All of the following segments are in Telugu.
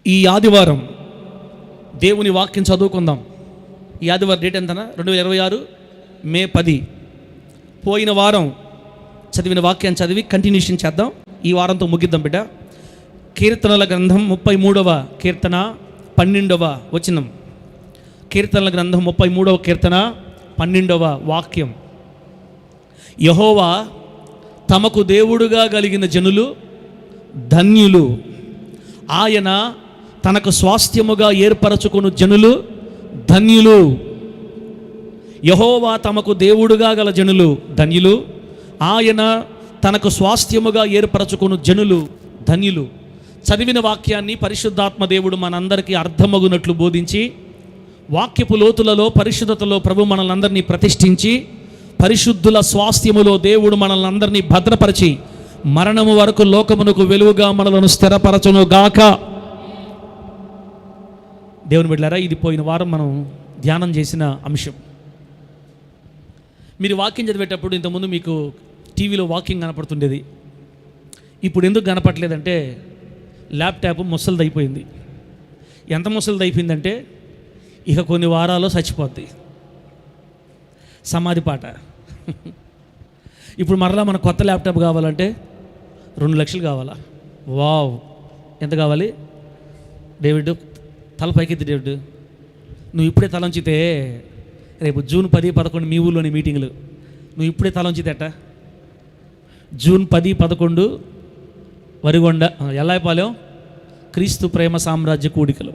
ఈ ఆదివారం దేవుని వాక్యం చదువుకుందాం. ఈ ఆదివారం డేట్ ఎంతనా? 2026 మే 10. పోయిన వారం చదివిన వాక్యాన్ని చదివి కంటిన్యూషన్ చేద్దాం. ఈ వారంతో ముగిద్దాం బిడ్డ. కీర్తనల గ్రంథం 33వ కీర్తన 12వ వచనం. కీర్తనల గ్రంథం 33వ కీర్తన 12వ వాక్యం. యెహోవా తమకు దేవుడుగా కలిగిన జనులు ధన్యులు, ఆయన తనకు స్వాస్థ్యముగా ఏర్పరచుకుని జనులు ధన్యులు. యెహోవా తమకు దేవుడుగా గల జనులు ధన్యులు, ఆయన తనకు స్వాస్థ్యముగా ఏర్పరచుకుని జనులు ధన్యులు. చదివిన వాక్యాన్ని పరిశుద్ధాత్మ దేవుడు మనందరికీ అర్థమగునట్లు బోధించి, వాక్యపు లోతులలో పరిశుద్ధతలో ప్రభు మనల్ని అందరినీ ప్రతిష్ఠించి, పరిశుద్ధుల స్వాస్థ్యములో దేవుడు మనల్ని అందరినీ భద్రపరిచి, మరణము వరకు లోకమునకు వెలుగుగా మనలను స్థిరపరచును గాక. దేవుని బిడ్డలారా, ఇది పోయిన వారం మనం ధ్యానం చేసిన అంశం. మీరు వాక్యం చదివేటప్పుడు ఇంతకుముందు మీకు టీవీలో వాక్యం కనపడుతుండేది. ఇప్పుడు ఎందుకు కనపడలేదంటే ల్యాప్టాప్ ముసలిది అయిపోయింది. ఎంత ముసలిది అయిపోయిందంటే ఇక కొన్ని వారాల్లో చచ్చిపోద్ది, సమాధి పాట. ఇప్పుడు మరలా మనకు కొత్త ల్యాప్టాప్ కావాలంటే 2 లక్షలు కావాలా? వావ్, ఎంత కావాలి? డేవిడ్ తల పైకెత్తి. డేవిడ్, నువ్వు ఇప్పుడే తలంచితే రేపు జూన్ 10, 11 మీ ఊళ్ళోని మీటింగ్లు. నువ్వు ఇప్పుడే తలంచితేట జూన్ 10, 11 వరిగొండ ఎల్లాయిపాలెం క్రీస్తు ప్రేమ సామ్రాజ్య కూడికలు.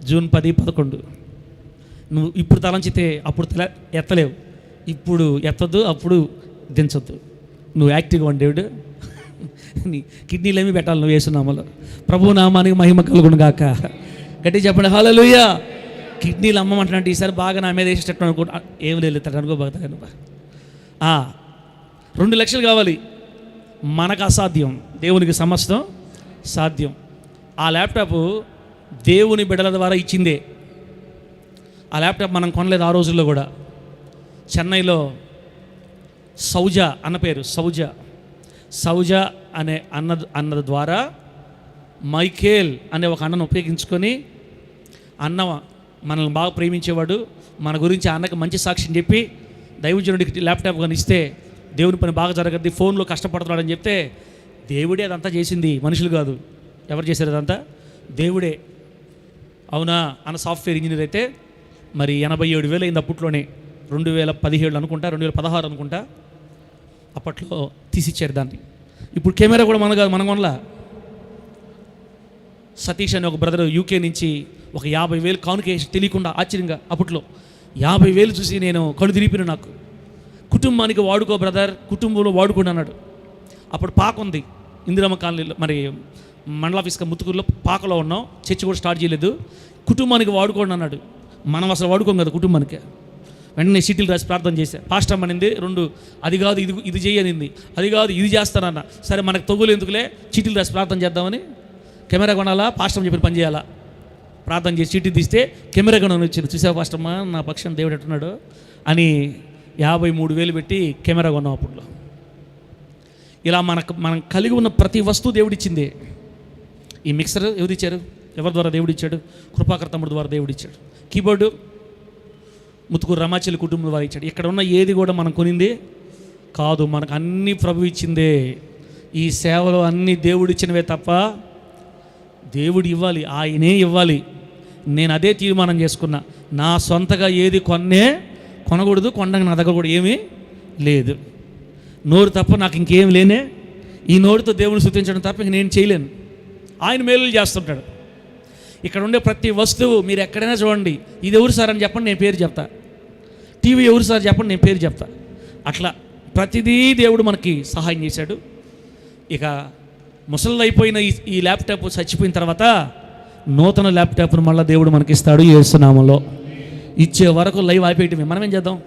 జూన్ 10, 11 నువ్వు ఇప్పుడు తలంచితే అప్పుడు ఎత్తలేవు. ఇప్పుడు ఎత్తద్దు, అప్పుడు దించొద్దు. నువ్వు యాక్టివ్గా ఉండి డేవిడ్. నీ కిడ్నీలు ఏమి పెట్టాలి నువ్వు యేసునామలో. ప్రభు నామానికి మహిమ కలుగును గాక. గట్టి చెప్పండి హల్లెలూయా. కిడ్నీలు అమ్మమంటే ఈసారి బాగా నా మీద వేసేటట్టు అనుకుంటా. ఏం లేదు అనుకోబాగా. 2 లక్షలు కావాలి. మనకు అసాధ్యం, దేవునికి సమస్తం సాధ్యం. ఆ ల్యాప్టాప్ దేవుని బిడ్డల ద్వారా ఇచ్చిందే. ఆ ల్యాప్టాప్ మనం కొనలేదు ఆ రోజుల్లో కూడా. చెన్నైలో సౌజా అన్న పేరు, సౌజా అనే అన్నది ద్వారా మైకేల్ అనే ఒక అన్నను ఉపయోగించుకొని, అన్న మనల్ని బాగా ప్రేమించేవాడు, మన గురించి అన్నకి మంచి సాక్ష్యం చెప్పి దైవజనుడికి ల్యాప్టాప్ కానీ ఇస్తే దేవుని పని బాగా జరగద్ది, ఫోన్లో కష్టపడుతున్నాడని చెప్తే దేవుడే అదంతా చేసింది, మనుషులు కాదు. ఎవరు చేశారు అదంతా? దేవుడే. అవునా? అన్న సాఫ్ట్వేర్ ఇంజనీర్ అయితే మరి 87,000 అయింది అప్పట్లోనే. 2017 అనుకుంటా, 2016 అనుకుంటా అప్పట్లో తీసిచ్చారు దాన్ని. ఇప్పుడు కెమెరా కూడా మనం కొనలా. సతీష్ అనే ఒక బ్రదర్ యూకే నుంచి ఒక 50,000 కానుకేసి తెలియకుండా ఆశ్చర్యంగా అప్పట్లో 50,000 చూసి నేను కళ్ళు తిరిగిపోయిన. నాకు కుటుంబానికి వాడుకో బ్రదర్, కుటుంబంలో వాడుకోండి అన్నాడు. అప్పుడు పాక ఉంది ఇందిరమ్మ కాలనీలో, మరి మండల ఆఫీస్గా ముత్తుకూరులో పాకలో ఉన్నాం. చర్చి కూడా స్టార్ట్ చేయలేదు. కుటుంబానికి వాడుకోండి అన్నాడు. మనం అసలు వాడుకోం కదా కుటుంబానికి. వెంటనే సీటీలు రాసి ప్రార్థన చేశా. పాస్టర్ అనింది 2, అది కాదు ఇది చేయనింది, అది కాదు ఇది చేస్తానన్న. సరే మనకు తొగులు ఎందుకులే, చీటీలు రాసి ప్రార్థన చేద్దామని కెమెరా కొనాలా, పాస్టర్ చెప్పి పని చేయాలా. ప్రార్థన చేసి చీటీ తీస్తే కెమెరా కొనని వచ్చింది. చూసావా పాస్టమ్మా నా పక్షం దేవుడు ఎట్టున్నాడు అని 53,000 పెట్టి కెమెరా కొన్నాం అప్పుడు. ఇలా మనం కలిగి ఉన్న ప్రతి వస్తువు దేవుడిచ్చిందే. ఈ మిక్సర్ ఎవరిచ్చారు? ఎవరి ద్వారా దేవుడిచ్చాడు? కృపాకర్ తమ్ముడు ద్వారా దేవుడిచ్చాడు. కీబోర్డు ముత్తుకూరు రమాచలి కుటుంబం ద్వారా ఇచ్చాడు. ఇక్కడ ఉన్న ఏది కూడా మనం కొనింది కాదు, మనకు అన్నీ ప్రభు ఇచ్చిందే. ఈ సేవలు అన్నీ దేవుడిచ్చినవే తప్ప దేవుడు ఇవ్వాలి, ఆయనే ఇవ్వాలి. నేను అదే తీర్మానం చేసుకున్నా. నా సొంతగా ఏది కొనకూడదు, కొనడానికి నా దగ్గర కూడా ఏమీ లేదు. నోరు తప్ప నాకు ఇంకేం లేనే. ఈ నోరుతో దేవుని స్తుతించడం తప్ప ఇంక నేను చేయలేను. ఆయన మేలులు చేస్తుంటాడు. ఇక్కడ ఉండే ప్రతి వస్తువు మీరు ఎక్కడైనా చూడండి, ఇది ఎవరు సార్ అని చెప్పండి, నేను పేరు చెప్తా. టీవీ ఎవరు సార్ చెప్పండి, నేను పేరు చెప్తా. అట్లా ప్రతిదీ దేవుడు మనకి సహాయం చేశాడు. ఇక ముసలి అయిపోయిన ఈ ల్యాప్టాప్ చచ్చిపోయిన తర్వాత నూతన ల్యాప్టాప్ను మళ్ళీ దేవుడు మనకి ఇస్తాడు యేసునామములో. ఇచ్చే వరకు లైవ్ ఆపేయటమే. మనం ఏం చేద్దాం?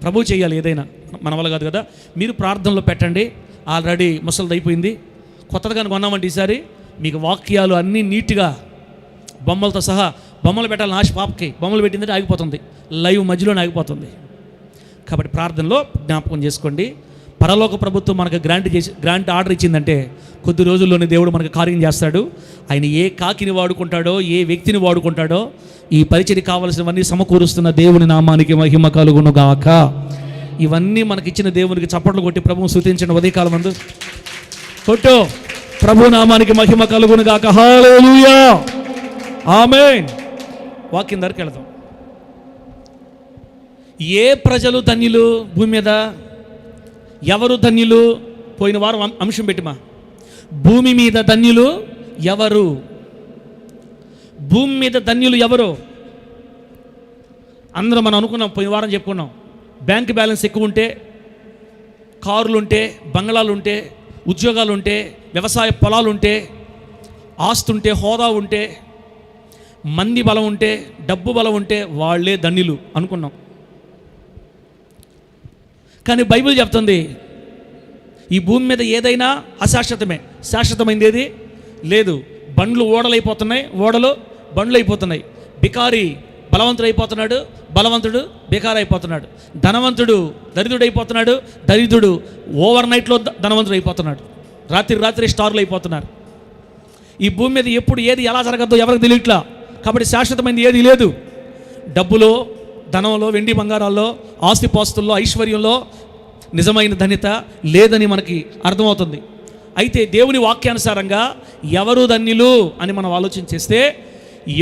ప్రభు చేయాలి ఏదైనా, మన వల్ల కాదు కదా. మీరు ప్రార్థనలో పెట్టండి. ఆల్రెడీ ముసలిది అయిపోయింది, కొత్తగా కొన్నామంటే ఈసారి మీకు వాక్యాలు అన్నీ నీట్గా బొమ్మలతో సహా. బొమ్మలు పెట్టాలని ఆశ పాపకి, బొమ్మలు పెట్టిందంటే ఆగిపోతుంది, లైవ్ మధ్యలోనే ఆగిపోతుంది. కాబట్టి ప్రార్థనలో జ్ఞాపకం చేసుకోండి. పరలోక ప్రభుత్వం మనకు గ్రాంట్ ఆర్డర్ ఇచ్చిందంటే కొద్ది రోజుల్లోనే దేవుడు మనకు కార్యం చేస్తాడు. ఆయన ఏ కాకిని వాడుకుంటాడో, ఏ వ్యక్తిని వాడుకుంటాడో, ఈ పరిచర్యకి కావలసినవన్నీ సమకూరుస్తున్న దేవుని నామానికి మహిమ కలుగును గాక. ఇవన్నీ మనకిచ్చిన దేవునికి చప్పట్లు కొట్టి ప్రభువు స్తుతించిన ఉదయకాలం మందు కొట్టు. ప్రభు నామానికి మహిమ కలుగును గాక. హల్లెలూయా, ఆమేన్. వాక్యం దగ్గరికి వెళదాం. ఏ ప్రజలు ధన్యులు భూమి మీద? ఎవరు ధన్యులు? పోయిన వారం అంశం పెట్టిమా, భూమి మీద ధన్యులు ఎవరు? భూమి మీద ధన్యులు ఎవరు? అందరం మనం అనుకున్నాం, పోయిన వారం చెప్పుకున్నాం. బ్యాంక్ బ్యాలెన్స్ ఎక్కువ ఉంటే, కారులు ఉంటే, బంగ్లాలు ఉంటే, ఉద్యోగాలు ఉంటే, వ్యవసాయ పొలాలు ఉంటే, ఆస్తి ఉంటే, హోదా ఉంటే, మంది బలం ఉంటే, డబ్బు బలం ఉంటే వాళ్ళే ధన్యులు అనుకున్నాం. కానీ బైబిల్ చెప్తుంది ఈ భూమి మీద ఏదైనా అశాశ్వతమే, శాశ్వతమైంది ఏది లేదు. బండ్లు ఓడలైపోతున్నాయి, ఓడలు బండ్లు అయిపోతున్నాయి. బికారి బలవంతుడు అయిపోతున్నాడు, బలవంతుడు బికారి అయిపోతున్నాడు. ధనవంతుడు దరిద్రుడు అయిపోతున్నాడు, దరిద్రుడు ఓవర్ నైట్లో ధనవంతుడు అయిపోతున్నాడు. రాత్రి స్టార్లు అయిపోతున్నారు. ఈ భూమి మీద ఎప్పుడు ఏది ఎలా జరగద్దో ఎవరికి తెలియట్లా. కాబట్టి శాశ్వతమైనది ఏది లేదు. డబ్బులో, ధనంలో, వెండి బంగారాల్లో, ఆస్తిపాస్తుల్లో, ఐశ్వర్యంలో నిజమైన ధన్యత లేదని మనకి అర్థమవుతుంది. అయితే దేవుని వాక్యానుసారంగా ఎవరు ధన్యులు అని మనం ఆలోచన చేస్తే,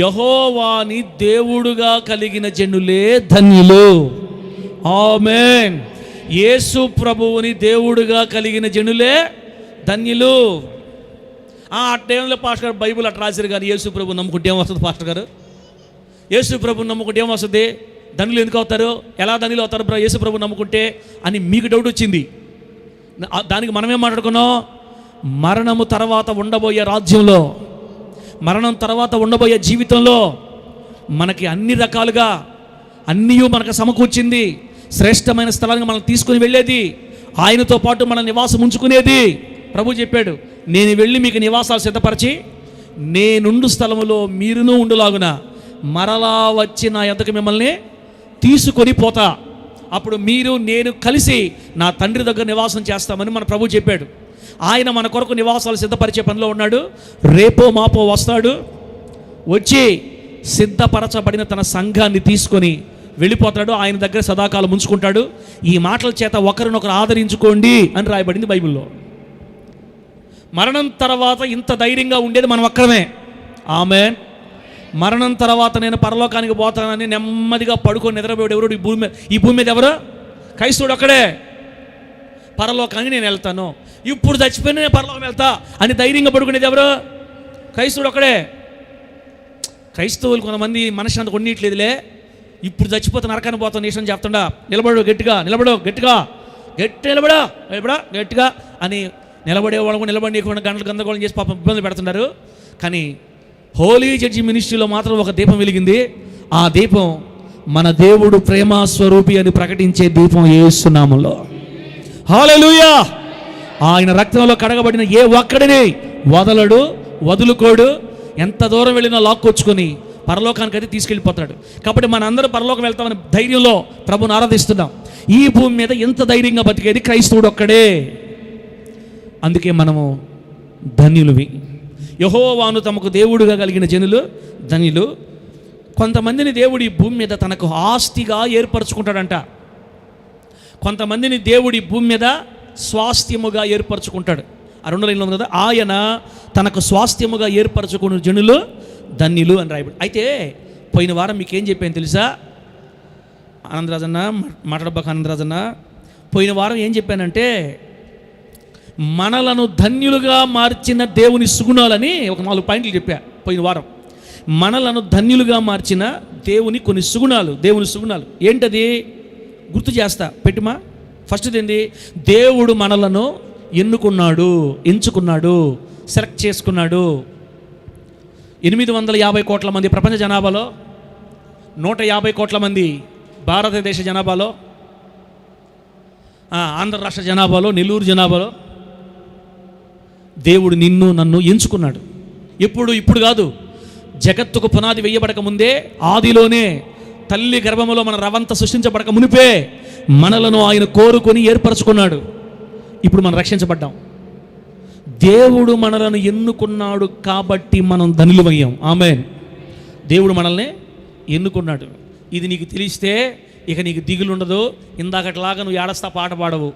యెహోవాని దేవుడుగా కలిగిన జనులే ధన్యులు. ఆమేన్. యేసు ప్రభువుని దేవుడుగా కలిగిన జనులే ధన్యులు. ఆ టైంలో పాస్టర్ గారు బైబిల్ అట్లా రాశారు. కానీ యేసు ప్రభు నమ్ముకుంటే ఏమొస్తుంది పాస్టర్ గారు? యేసు ప్రభు నమ్ముకుంటే ఏమొస్తుంది? ధనులు ఎందుకు అవుతారు? ఎలా ధనులు అవుతారు బ్రో యేసు ప్రభు నమ్ముకుంటే అని మీకు డౌట్ వచ్చింది. దానికి మనమేం మాట్లాడుకున్నాం? మరణము తర్వాత ఉండబోయే రాజ్యంలో, మరణం తర్వాత ఉండబోయే జీవితంలో మనకి అన్ని రకాలుగా అన్నీ మనకు సమకూర్చింది. శ్రేష్టమైన స్థలానికి మనం తీసుకుని వెళ్ళేది, ఆయనతో పాటు మన నివాసం ఉంచుకునేది. ప్రభు చెప్పాడు, నేను వెళ్ళి మీకు నివాసాలు సిద్ధపరిచి నేనుండు స్థలములో మీరును ఉండులాగున మరలా వచ్చి నా యొద్దకు మిమ్మల్ని తీసుకొని పోతా. అప్పుడు మీరు నేను కలిసి నా తండ్రి దగ్గర నివాసం చేస్తామని మన ప్రభు చెప్పాడు. ఆయన మన కొరకు నివాసాలు సిద్ధపరిచే పనిలో ఉన్నాడు. రేపో మాపో వస్తాడు, వచ్చి సిద్ధపరచబడిన తన సంఘాన్ని తీసుకొని వెళ్ళిపోతాడు. ఆయన దగ్గర సదాకాలం ఉంచుకుంటాడు. ఈ మాటల చేత ఒకరినొకరు ఆదరించుకోండి అని రాయబడింది బైబిల్లో. మరణం తర్వాత ఇంత ధైర్యంగా ఉండేది మనం ఒక్కరమే. ఆమేన్. మరణం తర్వాత నేను పరలోకానికి పోతానని నెమ్మదిగా పడుకొని నిద్రపోయాడు ఎవరు? ఈ భూమి మీద ఎవరు? క్రైస్తవుడు ఒక్కడే. పరలోకానికి నేను వెళ్తాను, ఇప్పుడు చచ్చిపోయిన నేను పరలోకం వెళ్తా అని ధైర్యంగా పడుకునేది ఎవరు? క్రైస్తవుడు ఒక్కడే. క్రైస్తవులు కొంతమంది మనసు అంత కొన్నిట్లేదులే, ఇప్పుడు చచ్చిపోతే నరకాన్ని పోతాను నేషన్ చెప్తుండా. నిలబడు గట్టిగా, నిలబడు గట్టిగా, గట్టిగా అని నిలబడే వాళ్ళు నిలబడి గంటలు గందరగోళం చేసి పాపం ఇబ్బంది పెడుతున్నారు. కానీ హోలీ జడ్జి మినిస్ట్రీలో మాత్రం ఒక దీపం వెలిగింది. ఆ దీపం మన దేవుడు ప్రేమ స్వరూపి అని ప్రకటించే దీపం యేసు నామములో. హల్లెలూయా. ఆయన రక్తంలో కడగబడిన ఏ ఒక్కడిని వదలడు, వదులుకోడు. ఎంత దూరం వెళ్ళినా లాక్కొచ్చుకొని పరలోకానికి అయితే తీసుకెళ్ళిపోతాడు. కాబట్టి మనందరూ పరలోకం వెళ్తామని ధైర్యంలో ప్రభుని ఆరాధిస్తున్నాం. ఈ భూమి మీద ఎంత ధైర్యంగా బతికేది క్రైస్తవుడు ఒక్కడే. అందుకే మనము ధన్యులువి. యెహోవాను తమకు దేవుడుగా కలిగిన జనులు ధన్యులు. కొంతమందిని దేవుడి భూమి మీద తనకు ఆస్తిగా ఏర్పరచుకుంటాడంట. కొంతమందిని దేవుడి భూమి మీద స్వాస్థ్యముగా ఏర్పరచుకుంటాడు. ఆ 2 లైన్లో ఉంది కదా, ఆయన తనకు స్వాస్థ్యముగా ఏర్పరచుకున్న జనులు ధన్యులు అని రాయబడి. అయితే పోయిన వారం మీకేం చెప్పాను తెలుసా? ఆనందరాజన్న మాట్లాడబాక ఆనందరాజన్న, పోయిన వారం ఏం చెప్పానంటే, మనలను ధన్యులుగా మార్చిన దేవుని సుగుణాలని ఒక 4 పాయింట్లు చెప్పా పోయిన వారం. మనలను ధన్యులుగా మార్చిన దేవుని కొన్ని సుగుణాలు, దేవుని సుగుణాలు ఏంటది గుర్తు చేస్తా పెట్టుమా. ఫస్ట్ది ఏంది? దేవుడు మనలను ఎన్నుకున్నాడు, ఎంచుకున్నాడు, సెలెక్ట్ చేసుకున్నాడు. 850 కోట్ల మంది ప్రపంచ జనాభాలో, 150 కోట్ల మంది భారతదేశ జనాభాలో, ఆంధ్ర రాష్ట్ర జనాభాలో, నెల్లూరు జనాభాలో దేవుడు నిన్ను నన్ను ఎంచుకున్నాడు. ఇప్పుడు కాదు, జగత్తుకు పునాది వేయబడక ముందే, ఆదిలోనే తల్లి గర్భములో మన రవంత సృష్టించబడక మునిపే మనలను ఆయన కోరుకొని ఏర్పరచుకున్నాడు. ఇప్పుడు మనం రక్షించబడ్డాం. దేవుడు మనలను ఎన్నుకున్నాడు కాబట్టి మనం ధనులమయ్యాం. ఆమేన్. దేవుడు మనల్ని ఎన్నుకున్నాడు. ఇది నీకు తెలిస్తే ఇక నీకు దిగులు ఉండదు. ఇందాకట్లాగా నువ్వు ఏడస్తా పాట పాడవు,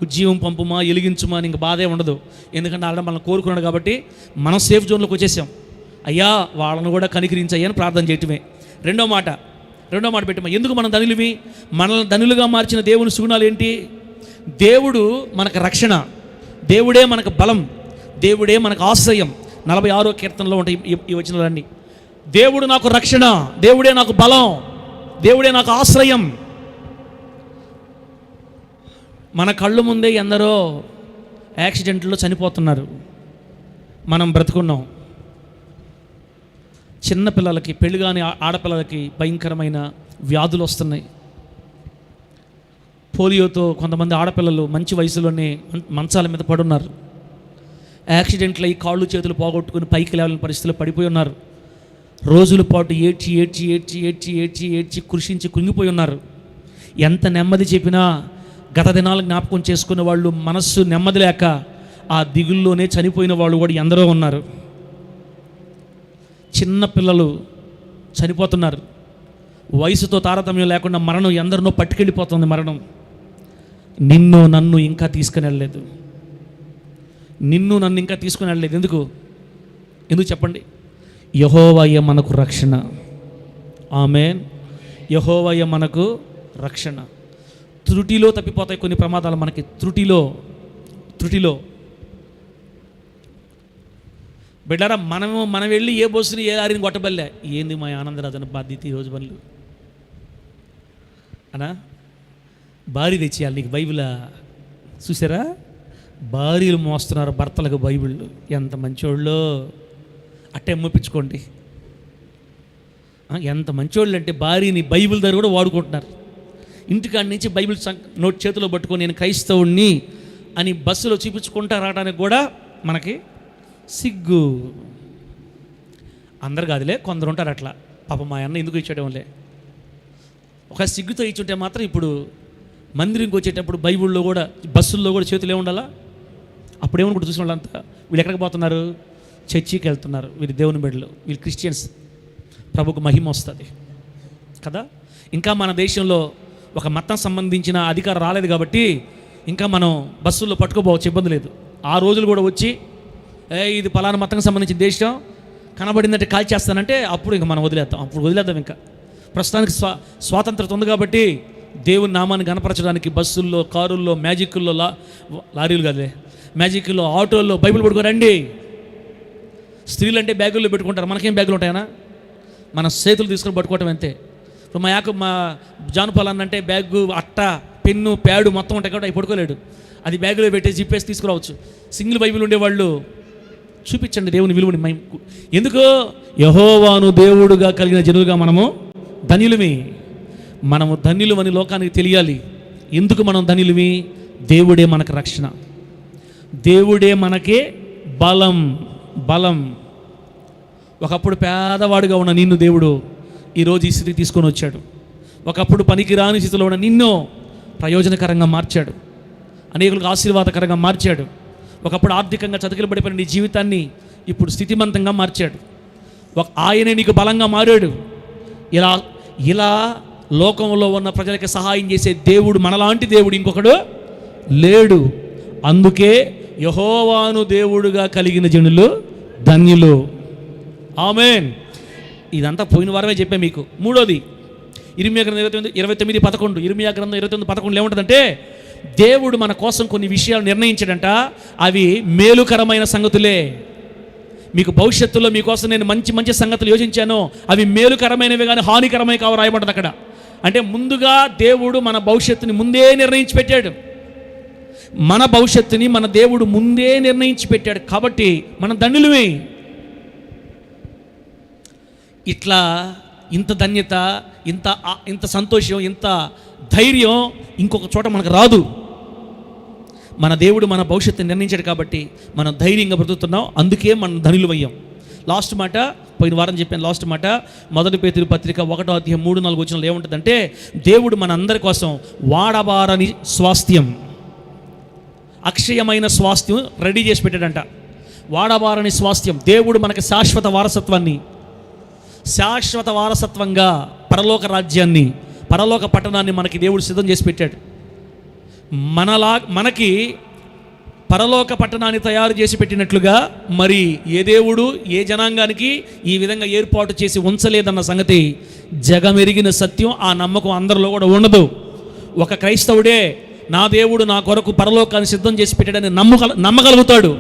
ఉజ్జీవం పంపుమా ఎలిగించుమా అని ఇంక బాధే ఉండదు. ఎందుకంటే ఆడ మనల్ని కోరుకున్నాడు కాబట్టి మనం సేఫ్ జోన్లోకి వచ్చేసాం. అయ్యా వాళ్ళను కూడా కనికరించయ్యని ప్రార్థన చేయటమే. రెండో మాట పెట్టమా. ఎందుకు మనం ధనులవి? మనల్ని ధనులుగా మార్చిన దేవుని సుగుణాలు ఏంటి? దేవుడు మనకు రక్షణ, దేవుడే మనకు బలం, దేవుడే మనకు ఆశ్రయం. 46వ కీర్తనలో ఉంటాయి ఈ వచనాలన్నీ. దేవుడు నాకు రక్షణ, దేవుడే నాకు బలం, దేవుడే నాకు ఆశ్రయం. మన కళ్ళు ముందే ఎందరో యాక్సిడెంట్లో చనిపోతున్నారు, మనం బ్రతుకున్నాం. చిన్నపిల్లలకి, పెళ్ళిగాని ఆడపిల్లలకి భయంకరమైన వ్యాధులు వస్తున్నాయి. పోలియోతో కొంతమంది ఆడపిల్లలు మంచి వయసులోనే మంచాల మీద పడున్నారు. యాక్సిడెంట్లు అయ్యి కాళ్ళు చేతులు పోగొట్టుకుని పైకి లేవలేని పరిస్థితుల్లో పడిపోయి ఉన్నారు. రోజుల పాటు ఏడ్చి ఏడ్చి ఏడ్చి ఏడ్చి ఏడ్చి ఏడ్చి కృషించి కుంగిపోయి ఉన్నారు. ఎంత నెమ్మది చెప్పినా గత దినాలు జ్ఞాపకం చేసుకునే వాళ్ళు మనస్సు నెమ్మది లేక ఆ దిగుల్లోనే చనిపోయిన వాళ్ళు కూడా ఎందరో ఉన్నారు. చిన్న పిల్లలు చనిపోతున్నారు. వయసుతో తారతమ్యం లేకుండా మరణం ఎందరినో పట్టుకెళ్ళిపోతుంది. మరణం నిన్ను నన్ను ఇంకా తీసుకుని వెళ్ళలేదు. ఎందుకు చెప్పండి? యెహోవాయే మనకు రక్షణ. ఆమేన్. యెహోవాయే మనకు రక్షణ. త్రుటిలో తప్పిపోతాయి కొన్ని ప్రమాదాలు మనకి. త్రుటిలో బిడ్డారా, మనం వెళ్ళి ఏ బస్సుని ఏ లారీని కొట్టబల్లే. ఏంది మా ఆనందరాజన బాధ్యత ఈరోజు పనులు అనా? భార్య తెచ్చేయాలి నీకు బైబిల్. చూసారా, భార్యలు మోస్తున్నారు భర్తలకు బైబిళ్ళు. ఎంత మంచోళ్ళు, అట్టే మొప్పించుకోండి. ఎంత మంచోళ్ళు అంటే భార్యని బైబిల్ దగ్గర కూడా వాడుకుంటున్నారు. ఇంటికాడి నుంచి బైబిల్ నోట్ చేతిలో పట్టుకొని నేను క్రైస్తవుణ్ణి అని బస్సులో చూపించుకుంటా రావడానికి కూడా మనకి సిగ్గు. అందరు కాదులే, కొందరు ఉంటారు అట్లా. పాప మా అన్న ఎందుకు ఇచ్చేయడంలే. ఒక సిగ్గుతో ఇచ్చుంటే మాత్రం ఇప్పుడు మందిరంకి వచ్చేటప్పుడు బైబిల్లో కూడా బస్సుల్లో కూడా చేతులు ఏముండాలా? అప్పుడేమనుకుంటూ చూసిన వాళ్ళంతా వీళ్ళు ఎక్కడికి పోతున్నారు? చర్చికి వెళ్తున్నారు. వీళ్ళు దేవుని బిడ్డలు, వీళ్ళు క్రిస్టియన్స్. ప్రభుకు మహిమ వస్తుంది కదా. ఇంకా మన దేశంలో ఒక మతం సంబంధించిన అధికారం రాలేదు కాబట్టి ఇంకా మనం బస్సుల్లో పట్టుకోపోవచ్చు, ఇబ్బంది లేదు. ఆ రోజులు కూడా వచ్చి ఇది పలానా మతంకి సంబంధించిన దేశం కనబడిందంటే కాల్చేస్తానంటే అప్పుడు ఇంకా మనం వదిలేద్దాం. ఇంకా ప్రస్తుతానికి స్వాతంత్రత ఉంది కాబట్టి దేవుని నామాన్ని గణపరచడానికి బస్సుల్లో, కారుల్లో, మ్యాజిక్కుల్లో, లారీలు కాదులే, మ్యాజిక్కుల్లో, ఆటోల్లో బైబిల్ పట్టుకోరండి. స్త్రీలు అంటే బ్యాగుల్లో పెట్టుకుంటారు, మనకేం బ్యాగులు ఉంటాయనా? మన చేతులు తీసుకొని పట్టుకోవటం అంతే. ఇప్పుడు మా జానుపాలన్న అంటే బ్యాగు, అట్ట, పెన్ను, ప్యాడు మొత్తం ఉంటాయి కాబట్టి అవి పడుకోలేడు. అది బ్యాగులో పెట్టేసి జిప్పేసి తీసుకురావచ్చు. సింగిల్ బైబిల్ ఉండేవాళ్ళు చూపించండి దేవుని విలువని. ఎందుకు? యెహోవాను దేవుడుగా కలిగిన జనులుగా మనము ధన్యులమి. మనము ధన్యులమని లోకానికి తెలియాలి. ఎందుకు మనం ధన్యులమి? దేవుడే మనకు రక్షణ, దేవుడే మనకే బలం. ఒకప్పుడు పేదవాడుగా ఉన్న నిన్ను దేవుడు ఈరోజు ఈ స్థితికి తీసుకొని వచ్చాడు. ఒకప్పుడు పనికి రాని స్థితిలో ఉన్న నిన్ను ప్రయోజనకరంగా మార్చాడు, అనేకులకు ఆశీర్వాదకరంగా మార్చాడు. ఒకప్పుడు ఆర్థికంగా చతికిలబడిపోయిన నీ జీవితాన్ని ఇప్పుడు స్థితిమంతంగా మార్చాడు. ఆయనే నీకు బలంగా మారాడు. ఇలా లోకంలో ఉన్న ప్రజలకి సహాయం చేసే దేవుడు, మనలాంటి దేవుడు ఇంకొకడు లేడు. అందుకే యెహోవాను దేవుడుగా కలిగిన జనులు ధన్యులు. ఆమేన్. ఇదంతా పోయిన వారమే చెప్పాను మీకు. మూడోది ఇర్మియా గ్రంథం 29:11. ఇర్మియా గ్రంథం 29:11 ఏముంటుందంటే, దేవుడు మన కోసం కొన్ని విషయాలు నిర్ణయించాడంట. అవి మేలుకరమైన సంగతులే. మీకు భవిష్యత్తులో మీకోసం నేను మంచి సంగతులు యోచించాను, అవి మేలుకరమైనవి కానీ హానికరమైనవి కావు రాయబడ్డది అక్కడ. అంటే ముందుగా దేవుడు మన భవిష్యత్తుని ముందే నిర్ణయించి పెట్టాడు. మన భవిష్యత్తుని మన దేవుడు ముందే నిర్ణయించి పెట్టాడు కాబట్టి మనం ధన్యులమే. ఇట్లా ఇంత ధన్యత, ఇంత సంతోషం, ఇంత ధైర్యం ఇంకొక చోట మనకు రాదు. మన దేవుడు మన భవిష్యత్తుని నిర్ణయించాడు కాబట్టి మనం ధైర్యంగా బ్రతుకుతున్నాం. అందుకే మనం ధనులమయ్యాం. లాస్ట్ మాట పోయిన వారం చెప్పాను. లాస్ట్ మాట 1 పేతురు పత్రిక 1:3-4 వచనాలు ఏముంటుందంటే, దేవుడు మన అందరి కోసం వాడబారని స్వాస్థ్యం, అక్షయమైన స్వాస్థ్యం రెడీ చేసి పెట్టాడంట. వాడబారని స్వాస్థ్యం. దేవుడు మనకి శాశ్వత వారసత్వంగా పరలోక రాజ్యాన్ని, పరలోక పట్టణాన్ని మనకి దేవుడు సిద్ధం చేసి పెట్టాడు. మనకి పరలోక పట్టణాన్ని తయారు చేసి పెట్టినట్లుగా మరి ఏ దేవుడు ఏ జనాంగానికి ఈ విధంగా ఏర్పాటు చేసి ఉంచలేదన్న సంగతి జగమెరిగిన సత్యం. ఆ నమ్మకం అందరిలో కూడా ఉండదు. ఒక క్రైస్తవుడే నా దేవుడు నా కొరకు పరలోకాన్ని సిద్ధం చేసి పెట్టాడని నమ్మగలుగుతాడు.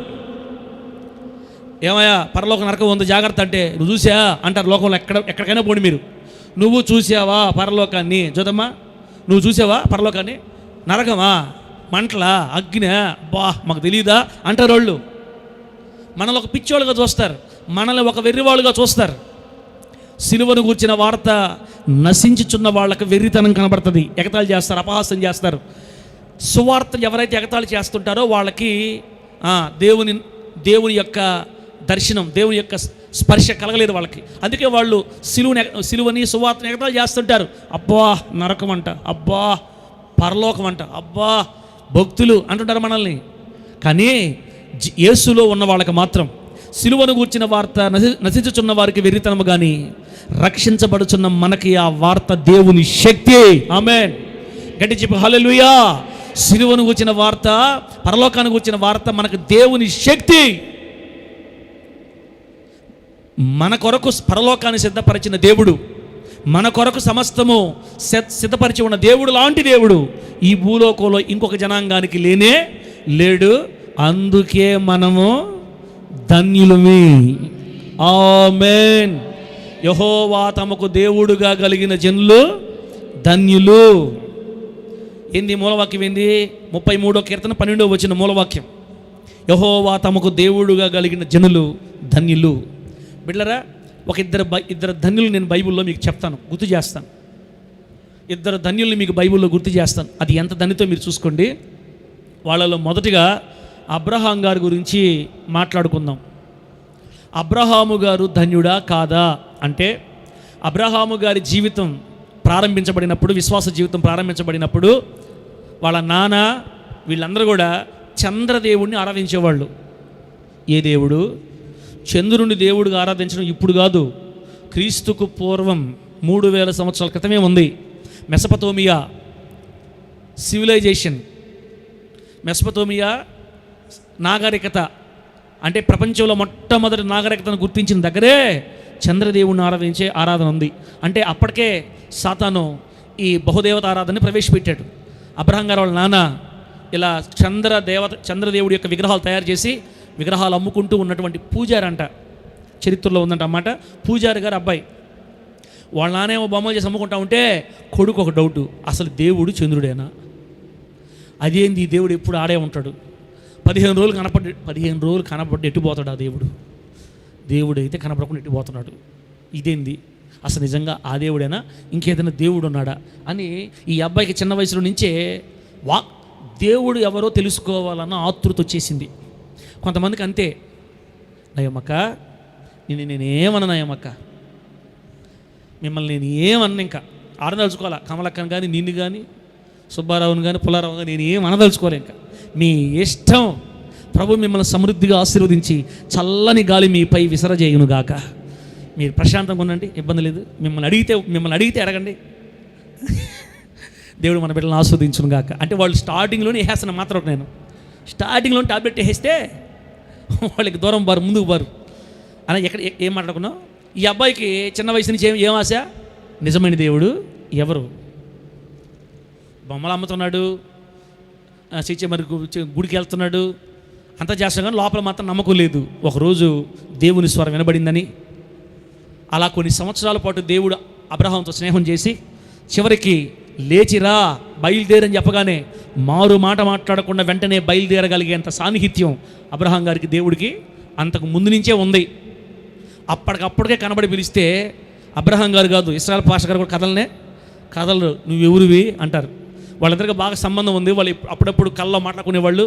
ఏమయ్యా పరలోక నరకం ఉంది జాగ్రత్త అంటే, నువ్వు చూసావా అంటారు లోకంలో. ఎక్కడికైనా పోండి మీరు, నువ్వు చూసావా పరలోకాన్ని? చూదమ్మా, నువ్వు చూసావా పరలోకాన్ని? నరకమా, మంటలా, అగ్ని, బా మాకు తెలియదా అంటారు వాళ్ళు. మనల్ని ఒక పిచ్చోళ్ళుగా చూస్తారు, మనల్ని ఒక వెర్రివాళ్ళుగా చూస్తారు. సిలువను గూర్చిన వార్త నశించుచున్న వాళ్ళకి వెర్రితనం కనబడుతుంది. ఎగతాళి చేస్తారు, అపహాస్యం చేస్తారు. సువార్త ఎవరైతే ఎగతాళి చేస్తుంటారో వాళ్ళకి దేవుని యొక్క దర్శనం, దేవుని యొక్క స్పర్శ కలగలేదు వాళ్ళకి. అందుకే వాళ్ళు సిలువని సువార్తని ఎగతాళి చేస్తుంటారు. అబ్బా నరకం అంట, అబ్బా పరలోకం అంట, అబ్బా భక్తులు అంటుంటారు మనల్ని. కానీ యేసులో ఉన్న వాళ్ళకి మాత్రం సిలువను గూర్చిన వార్త నశించుచున్న వారికి వెర్రితనము, కానీ రక్షించబడుచున్న మనకి ఆ వార్త దేవుని శక్తి. ఆమేన్. గట్టి చెప్పు హల్లెలూయా. సిలువను గూర్చిన వార్త, పరలోకాన్ని గూర్చిన వార్త మనకు దేవుని శక్తి. మన కొరకు పరలోకాన్ని సిద్ధపరిచిన దేవుడు, మన కొరకు సమస్తము సిద్ధపరిచి ఉన్న దేవుడు లాంటి దేవుడు ఈ భూలోకంలో ఇంకొక జనాంగానికి లేనే లేడు. అందుకే మనము ధన్యులమి. ఆమేన్. యెహోవా తమకు దేవుడుగా కలిగిన జనులు ధన్యులు. ఏంది మూలవాక్యం? ఏంది? 33వ కీర్తన 12వ వచనం మూలవాక్యం. యెహోవా తమకు దేవుడుగా కలిగిన జనులు ధన్యులు. బిడ్డలారా, ఒక ఇద్దరు ధన్యులు నేను బైబిల్లో మీకు చెప్తాను, గుర్తు చేస్తాను. ఇద్దరు ధన్యుల్ని మీకు బైబిల్లో గుర్తు చేస్తాను. అది ఎంత ధన్యతో మీరు చూసుకోండి. వాళ్ళలో మొదటిగా అబ్రహాం గారి గురించి మాట్లాడుకుందాం. అబ్రహాము గారు ధన్యుడా కాదా అంటే, అబ్రహాము గారి జీవితం ప్రారంభించబడినప్పుడు, విశ్వాస జీవితం ప్రారంభించబడినప్పుడు వాళ్ళ నాన్న వీళ్ళందరూ కూడా చంద్రదేవుడిని ఆరాధించేవాళ్ళు. ఏ దేవుడు? చంద్రుని దేవుడిగా ఆరాధించడం ఇప్పుడు కాదు, క్రీస్తుకు పూర్వం 3000 సంవత్సరాల క్రితమే ఉంది. మెసపతోమియా సివిలైజేషన్, మెసపతోమియా నాగరికత అంటే ప్రపంచంలో మొట్టమొదటి నాగరికతను గుర్తించిన దగ్గరే చంద్రదేవుడిని ఆరాధించే ఆరాధన ఉంది. అంటే అప్పటికే సాతాను ఈ బహుదేవత ఆరాధనని ప్రవేశపెట్టాడు. అబ్రహాం గారు వాళ్ళ నాన్న ఇలా చంద్రదేవుడి యొక్క విగ్రహాలు తయారు చేసి విగ్రహాలు అమ్ముకుంటూ ఉన్నటువంటి పూజారి అంట, చరిత్రలో ఉందంట అన్నమాట. పూజారి గారు అబ్బాయి, వాళ్ళ నానేమో బొమ్మలు చేసి అమ్ముకుంటా ఉంటే కొడుకు ఒక డౌటు, అసలు దేవుడు చంద్రుడేనా? అదేంది, దేవుడు ఎప్పుడు ఆడే ఉంటాడు? 15 రోజులు కనపడి ఎట్టిపోతాడు ఆ దేవుడు అయితే కనపడకుండా ఎట్టిపోతున్నాడు. ఇదేంది, అసలు నిజంగా ఆ దేవుడేనా, ఇంకేదైనా దేవుడు ఉన్నాడా అని ఈ అబ్బాయికి చిన్న వయసులో నుంచే దేవుడు ఎవరో తెలుసుకోవాలన్న ఆతృత వచ్చేసింది. కొంతమందికి అంతే, నయమక్క నేనేమన్నాయమ్మక్క, మిమ్మల్ని నేను ఏమన్నా, ఇంకా ఆడదలుచుకోవాలా, కమలక్కను కానీ నిన్ను కానీ సుబ్బారావుని కానీ పుల్లారావు కానీ నేను ఏం అనదలుచుకోలే, ఇంకా మీ ఇష్టం. ప్రభు మిమ్మల్ని సమృద్ధిగా ఆశీర్వదించి చల్లని గాలి మీపై విసరజేయునుగాక. మీరు ప్రశాంతంగా ఉండండి, ఇబ్బంది లేదు. మిమ్మల్ని అడిగితే అడగండి, దేవుడు మన బిడ్డలను ఆస్వాదించునుగాక. అంటే వాళ్ళు స్టార్టింగ్లోనే వేసేస్తాను మాత్రం, నేను స్టార్టింగ్లో టాబ్లెట్ వేస్తే వాళ్ళకి దూరం బారు, ముందుకు బారు అని ఏం మాట్లాడుకున్నాం. ఈ అబ్బాయికి చిన్న వయసు నుంచి ఏం ఆశ? నిజమైన దేవుడు ఎవరు? బొమ్మలు అమ్ముతున్నాడు, మరి గుడికి వెళ్తున్నాడు, అంతా చేస్తాడు, కానీ లోపల మాత్రం నమ్మకం లేదు. ఒకరోజు దేవుని స్వరం వినబడిందని అలా కొన్ని సంవత్సరాల పాటు దేవుడు అబ్రహాంతో స్నేహం చేసి చివరికి లేచిరా బయలుదేరని చెప్పగానే మారు మాట మాట్లాడకుండా వెంటనే బయలుదేరగలిగేంత సాన్నిహిత్యం అబ్రహాం గారికి దేవుడికి అంతకు ముందు నుంచే ఉంది. అప్పటికప్పటికే కనబడి పిలిస్తే అబ్రహాం గారు కాదు, ఇస్రాయల్ పాష గారు కూడా కదలరు, నువ్వెవరివి అంటారు. వాళ్ళిద్దరికి బాగా సంబంధం ఉంది. వాళ్ళు అప్పుడప్పుడు కళ్ళలో మాట్లాడుకునేవాళ్ళు.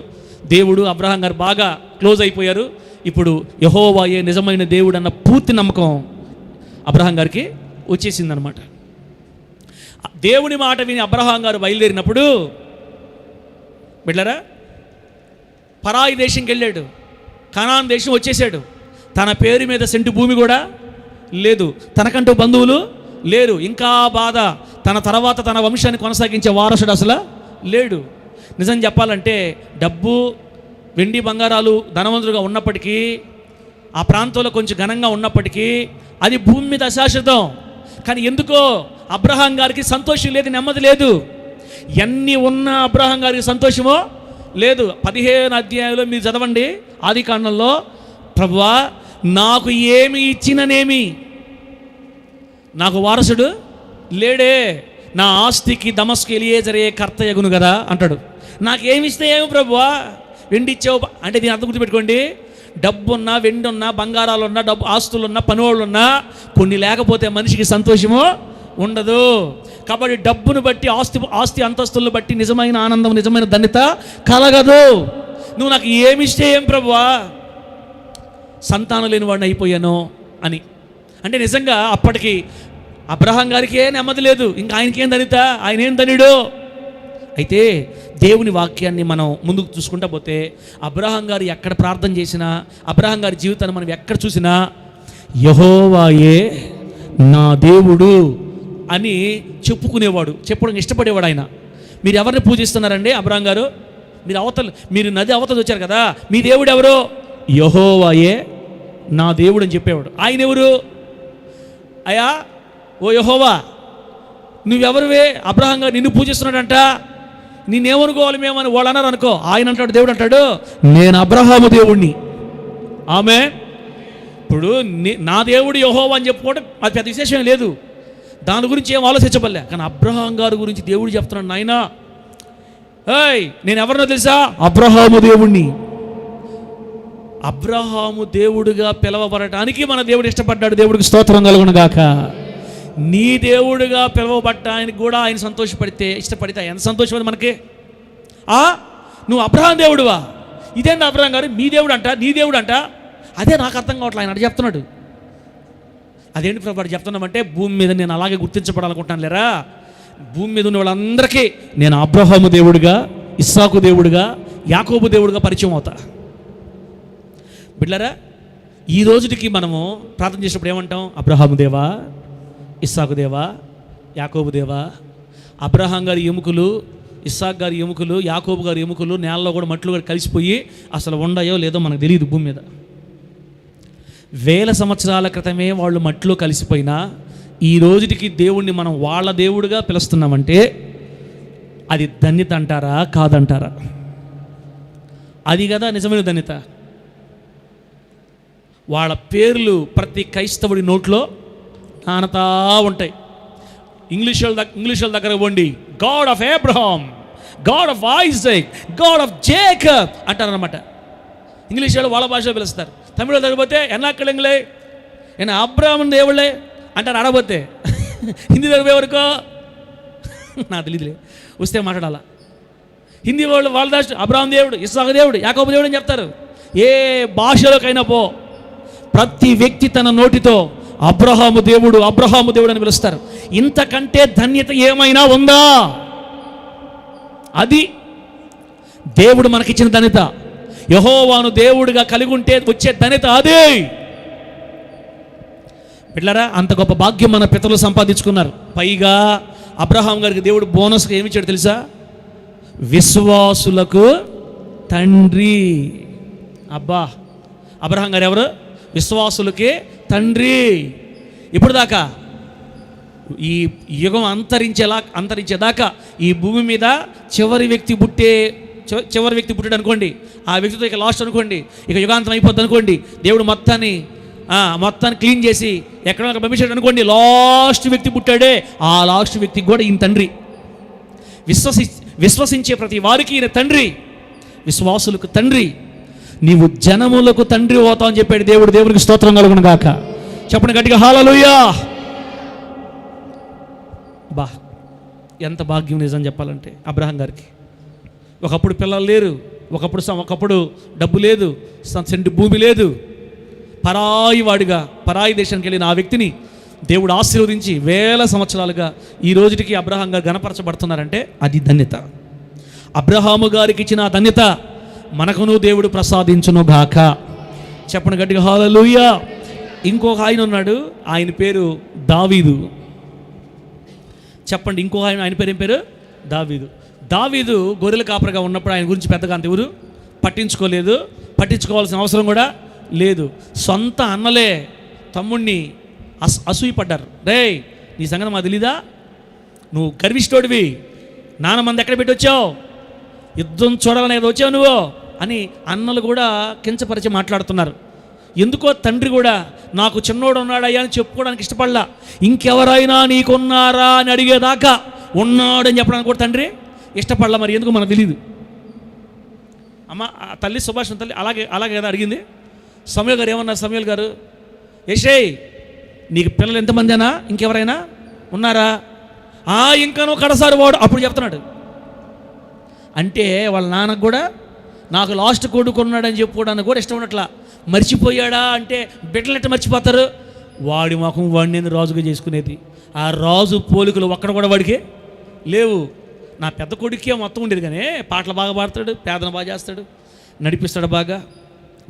దేవుడు అబ్రహాం గారు బాగా క్లోజ్ అయిపోయారు. ఇప్పుడు యెహోవాయే నిజమైన దేవుడు అన్న పూర్తి నమ్మకం అబ్రహాం గారికి వచ్చేసిందనమాట. దేవుని మాట విని అబ్రహాం గారు బయలుదేరినప్పుడు బిడ్డలారా పరాయి దేశంకి వెళ్ళాడు, కనాన్ దేశం వచ్చేసాడు. తన పేరు మీద సెంటు భూమి కూడా లేదు, తనకంటూ బంధువులు లేరు. ఇంకా బాధ, తన తర్వాత తన వంశాన్ని కొనసాగించే వారసుడు అసలు లేడు. నిజం చెప్పాలంటే డబ్బు, వెండి, బంగారాలు ధనవంతులుగా ఉన్నప్పటికీ, ఆ ప్రాంతంలో కొంచెం ఘనంగా ఉన్నప్పటికీ అది భూమి మీద అశాశ్వతం. కానీ ఎందుకో అబ్రహాం గారికి సంతోషం లేదు, నెమ్మది లేదు. ఎన్ని ఉన్నా అబ్రహాం గారికి సంతోషమో లేదు. 15 అధ్యాయంలో మీరు చదవండి ఆది కాండంలో, ప్రభువా నాకు ఏమి ఇచ్చిననేమి, నాకు వారసుడు లేడే, నా ఆస్తికి దమస్కు ఎలియేజరే కర్తయగును కదా అంటాడు. నాకేమి ఇస్తే ఏమి ప్రభువా, వెండి ఇచ్చావు అంటే దీని అర్థం గుర్తుపెట్టుకోండి. డబ్బున్నా, వెండి ఉన్నా, బంగారాలు ఉన్నా, డబ్బు ఆస్తులున్నా, పనివాళ్ళు ఉన్నా, కొన్ని లేకపోతే మనిషికి సంతోషము ఉండదు. కాబట్టి డబ్బును బట్టి, ఆస్తి అంతస్తులను బట్టి నిజమైన ఆనందం, నిజమైన ధన్యత కలగదు. నువ్వు నాకు ఏమిస్తే ఏం ప్రభువా, సంతానం లేని వాడిని అయిపోయాను అని. అంటే నిజంగా అప్పటికి అబ్రహాం గారికి ఏ నెమ్మది లేదు, ఇంకా ఆయనకేం ధన్యత, ఆయన ఏం ధన్యుడు. అయితే దేవుని వాక్యాన్ని మనం ముందుకు చూసుకుంటా పోతే, అబ్రహాం గారు ఎక్కడ ప్రార్థన చేసినా, అబ్రహాం గారి జీవితాన్ని మనం ఎక్కడ చూసినా యెహోవాయే నా దేవుడు అని చెప్పుకునేవాడు, చెప్పడం ఇష్టపడేవాడు ఆయన. మీరు ఎవరిని పూజిస్తున్నారండి అబ్రహాం గారు? మీరు నది అవతల వచ్చారు కదా, మీ దేవుడు ఎవరు? యెహోవాయే నా దేవుడు అని చెప్పేవాడు. ఆయన ఎవరు? అయ్యా ఓ యెహోవా, నువ్వెవరువే? అబ్రహాం గారు నిన్ను పూజిస్తున్నాడంట, నేనేమనుకోవాలి మేమని వాళ్ళు అన్నారు అనుకో. ఆయన అంటాడు, దేవుడు అంటాడు, నేను అబ్రహాము దేవుణ్ణి. ఆమె ఇప్పుడు నా దేవుడు యెహోవా అని చెప్పుకోవడం అది పెద్ద విశేషం లేదు, దాని గురించి ఏం ఆలోచించబడలే. కానీ అబ్రహాం గారి గురించి దేవుడు చెప్తున్నాడు, నాయనా నేను ఎవరినో తెలుసా? అబ్రహాము దేవుణ్ణి. అబ్రహాము దేవుడుగా పిలవబడటానికి మన దేవుడు ఇష్టపడ్డాడు. దేవుడికి స్తోత్రం కలుగును గాక. నీ దేవుడుగా పిలవబడ్డానికి కూడా ఆయన ఇష్టపడితే ఎంత సంతోషం అది మనకి. నువ్వు అబ్రహాం దేవుడువా? ఇదేంటి అబ్రహాం గారు మీ దేవుడు అంట, నీ దేవుడు అంట? అదే నాకు అర్థం కావట్లేదు. ఆయన అటు చెప్తున్నాడు. అదేంటి ప్రభు చెప్తున్నామంటే, భూమి మీద నేను అలాగే గుర్తించబడాలనుకుంటాను లేరా, భూమి మీద ఉన్న వాళ్ళందరికీ నేను అబ్రహాము దేవుడుగా, ఇస్సాకు దేవుడుగా, యాకోబు దేవుడుగా పరిచయం అవుతా. బిడ్డలారా, ఈ రోజుకి మనము ప్రార్థన చేసినప్పుడు ఏమంటాం? అబ్రహాము దేవా, ఇస్సాకు దేవా, యాకోబు దేవా. అబ్రహాం గారి ఎముకలు, ఇస్సాకు గారి ఎముకలు, యాకోబు గారి ఎముకలు నేలలో కూడా మట్లు కూడా కలిసిపోయి అసలు ఉండయో లేదో మనకు తెలియదు. భూమి మీద 1000 సంవత్సరాల క్రితమే వాళ్ళు మట్లో కలిసిపోయినా ఈ రోజుకి దేవుణ్ణి మనం వాళ్ళ దేవుడుగా పిలుస్తున్నామంటే అది ధన్యత అంటారా కాదంటారా? అది కదా నిజమైన ధన్యత. వాళ్ళ పేర్లు ప్రతి క్రైస్తవుడి నోట్లో నానతా ఉంటాయి. ఇంగ్లీష్ వాళ్ళ దగ్గర పోండి, God of Abraham, God of Isaac, God of Jacob అంటారనమాట. ఇంగ్లీష్ వాళ్ళు వాళ్ళ భాషలో పిలుస్తారు. తమిళ దగ్గర పోతే ఎన్నాక్కడంగులే ఏనా అబ్రహాం దేవుళ్ళే అంటారు. ఆడబోతే హిందీ దగ్గర ఎవరికో నాకు తెలియదులే, వస్తే మాట్లాడాలా. హిందీ వాళ్ళు వాళ్ళ దాచి అబ్రహాం దేవుడు, ఇస్సాకు దేవుడు, యాకోబు దేవుడు అని చెప్తారు. ఏ భాషలోకైనా పో, ప్రతి వ్యక్తి తన నోటితో అబ్రహాము దేవుడు, అబ్రహాము దేవుడు అని పిలుస్తారు. ఇంతకంటే ధన్యత ఏమైనా ఉందా? అది దేవుడు మనకిచ్చిన ధన్యత. యెహోవాను దేవుడిగా కలిగి ఉంటే వచ్చే ధన్యత అదే. బిడ్డలారా, అంత గొప్ప భాగ్యం మన పితరులు సంపాదించుకున్నారు. పైగా అబ్రహాం గారికి దేవుడు బోనస్గా ఏమి ఇచ్చాడు తెలుసా? విశ్వాసులకు తండ్రి. అబ్బా, అబ్రహాం గారు ఎవరు? విశ్వాసులకి తండ్రి. ఇప్పుడు దాకా ఈ యుగం అంతరించేదాకా ఈ భూమి మీద చివరి వ్యక్తి పుట్టాడు అనుకోండి, ఆ వ్యక్తితో ఇక లాస్ట్ అనుకోండి, ఇక యుగాంతం అయిపోద్ది అనుకోండి. దేవుడు మొత్తాన్ని క్లీన్ చేసి ఎక్కడో పంపించాడు అనుకోండి, లాస్ట్ వ్యక్తి పుట్టాడే, ఆ లాస్ట్ వ్యక్తికి కూడా ఈయన తండ్రి. విశ్వసించే ప్రతి వారికి ఈయన తండ్రి, విశ్వాసులకు తండ్రి. నీవు జనములకు తండ్రి అవుతావు అని చెప్పాడు దేవుడు. దేవుడికి స్తోత్రం కలుగును గాక. చెప్పండి గట్టిగా హల్లెలూయా. బా, ఎంత భాగ్యం నిజం చెప్పాలంటే అబ్రహాం గారికి. ఒకప్పుడు పిల్లలు లేరు, ఒకప్పుడు డబ్బు లేదు, సెంటు భూమి లేదు, పరాయి దేశానికి వెళ్ళిన ఆ వ్యక్తిని దేవుడు ఆశీర్వదించి 1000 సంవత్సరాలుగా ఈ రోజుకి అబ్రహాం గారు గణపరచబడుతున్నారంటే అది ధన్యత. అబ్రహాము గారికి ఇచ్చిన ధన్యత మనకును దేవుడు ప్రసాదించును గాక. చెప్పండి గట్టిగా హల్లెలూయా. ఇంకొక ఆయన ఉన్నాడు, ఆయన పేరు దావీదు. చెప్పండి, ఇంకొక ఆయన పేరు ఏం పేరు? దావీదు. దావీదు గొర్రెల కాపరిగా ఉన్నప్పుడు ఆయన గురించి పెద్దగా అంత ఎవరు పట్టించుకోలేదు, పట్టించుకోవాల్సిన అవసరం కూడా లేదు. సొంత అన్నలే తమ్ముడిని అసూయపడ్డారు. రే, నీ సంగతి మాకు తెలీదా? నువ్వు గర్విష్ఠోడివి, నాన్న మంది ఎక్కడ పెట్టి వచ్చావు, యుద్ధం చూడాలని కదా వచ్చావు నువ్వు అని అన్నలు కూడా కించపరిచి మాట్లాడుతున్నారు. ఎందుకో తండ్రి కూడా నాకు చిన్నోడు ఉన్నాడయ్యా అని చెప్పుకోవడానికి ఇష్టపడలా. ఇంకెవరైనా నీకున్నారా అని అడిగేదాకా ఉన్నాడని చెప్పడానికి కూడా తండ్రి ఇష్టపడలా. మరి ఎందుకు మనకు తెలియదు. అమ్మ తల్లి సుభాష్ తల్లి అలాగే కదా అడిగింది. సమయల్ గారు ఏమన్నారు? సమయల్ గారు, యెషయ్ నీకు పిల్లలు ఎంతమంది అయినా ఇంకెవరైనా ఉన్నారా? ఇంకానో కడసారి వాడు. అప్పుడు చెప్తున్నాడు. అంటే వాళ్ళ నాన్నకు కూడా నాకు లాస్ట్ కొడుకున్నాడని చెప్పుకోవడానికి కూడా ఇష్టం ఉన్నట్లా. మర్చిపోయాడా అంటే బిడ్డలెట్ట మర్చిపోతారు? వాడి ముఖం వాడిని రాజుగా చేసుకునేది. ఆ రాజు పోలికలు ఒక్కడ కూడా వాడికి లేవు. నా పెద్ద కొడుకే మొత్తం ఉండేది, కానీ పాటలు బాగా పాడతాడు, పేదన బాగా చేస్తాడు, నడిపిస్తాడు బాగా,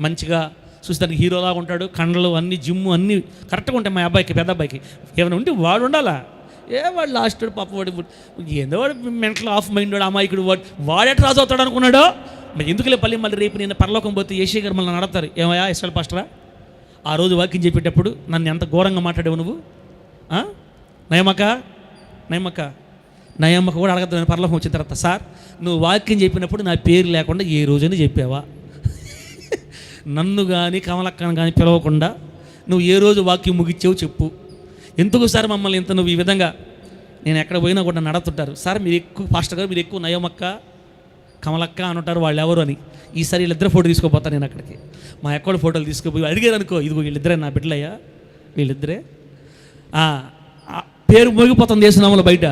మంచిగా చూస్తానికి హీరోలాగా ఉంటాడు, కండలు అన్నీ జిమ్ము అన్నీ కరెక్ట్గా ఉంటాయి. మా అబ్బాయికి, పెద్ద అబ్బాయికి ఏమైనా ఉంటే వాడు ఉండాలా. వాడు లాస్ట్ పాప వాడు ఏందో వాడు మెంటల్ ఆఫ్ మైండ్ వాడు, అమాయకుడు వాడెట రాజు అవుతాడు అనుకున్నాడో. మరి ఎందుకులే మళ్ళీ రేపు నేను పరలోకం పోతే యెషయా గారు మళ్ళీ నడతారు. ఏమయ్యా ఇస్రాయేల్ పాస్టరా, ఆ రోజు వాక్యం చెప్పేటప్పుడు నన్ను ఎంత ఘోరంగా మాట్లాడావు నువ్వు. నయమ్మక కూడా అడగద్దు నేను పరలోకం వచ్చిన తర్వాత. సార్, నువ్వు వాక్యం చెప్పినప్పుడు నా పేరు లేకుండా ఏ రోజైనా చెప్పావా? నన్ను కానీ కమలక్కను కానీ పిలవకుండా నువ్వు ఏ రోజు వాక్యం ముగిచ్చావు చెప్పు. ఎందుకు సార్ మమ్మల్ని ఇంత నువ్వు ఈ విధంగా? నేను ఎక్కడ పోయినా కూడా నడుతుంటారు. సార్ మీరు ఎక్కువ పాస్టర్ గారు, మీరు ఎక్కువ నయమక్క కమలక్క అని ఉంటారు, వాళ్ళు ఎవరు అని. ఈసారి వీళ్ళిద్దరు ఫోటో తీసుకోపోతాను నేను అక్కడికి. మా ఎక్కడ ఫోటోలు తీసుకుపోయి అడిగారు అనుకో, ఇదిగో వీళ్ళిద్దరే నా బిడ్డలయ్యా, వీళ్ళిద్దరే. పేరు మోగిపోతుంది దేశనామలు బయట.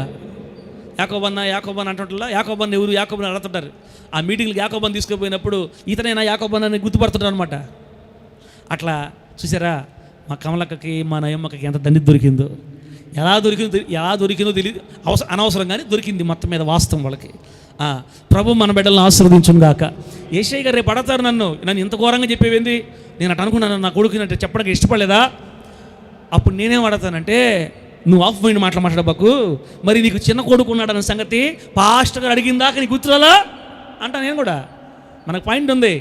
యాకోబన్న అంటుంటా. యాకోబన్న ఎవరు? యాకోబన్న అడుగుతుంటారు. ఆ మీటింగ్కి యాకోబన్న తీసుకుపోయినప్పుడు ఇతనైనా యాకోబన్న అని గుర్తుపడుతుంటారు అనమాట. అట్లా చూసారా, మా కమలక్కకి మా నయమ్మకి ఎంత దండి దొరికిందో. ఎలా దొరికిందో తెలియదు, అనవసరం కానీ దొరికింది మొత్తం మీద వాస్తవం వాళ్ళకి. ప్రభు మన బిడ్డలను ఆశీర్వదించును గాక. యెషయా గారు రేపు అడతారు నన్ను ఇంత ఘోరంగా చెప్పేవేంది, నేను అటు అనుకున్నాను, నా కొడుకునంటే చెప్పడానికి ఇష్టపడలేదా? అప్పుడు నేనేం అడతానంటే, నువ్వు ఆఫ్ మైండ్ మాట్లాడబాకు, మరి నీకు చిన్న కొడుకు ఉన్నాడన్న సంగతి పాస్టర్ గారు అడిగిందాక నీకు గుర్తురాలా అంటా నేను కూడా. మనకు పాయింట్ ఉంది.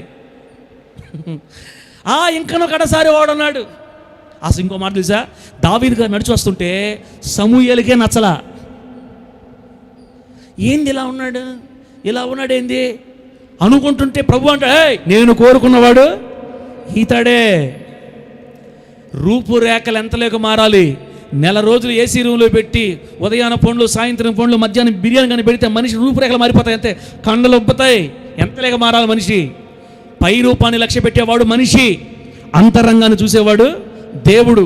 ఇంకనో కడసారి వాడున్నాడు. అసలు ఇంకో మాట తెలుసా, దావీదు గారు నడిచి వస్తుంటే సమూయేలుకే నచ్చలా. ఏంది ఇలా ఉన్నాడు ఏంది అనుకుంటుంటే ప్రభు అంటే, నేను కోరుకున్నవాడు ఈతాడే. రూపురేఖలు ఎంతలేక మారాలి. నెల రోజులు ఏసీ రూమ్లో పెట్టి ఉదయాన పండ్లు, సాయంత్రం పండ్లు, మధ్యాహ్నం బిర్యానీ కానీ పెడితే మనిషి రూపురేఖలు మారిపోతాయి. అంతే, కండలు ఉబ్బతాయి. ఎంతలేక మారాలి మనిషి. పై రూపాన్ని లక్ష్య పెట్టేవాడు మనిషి, అంతరంగాన్ని చూసేవాడు దేవుడు.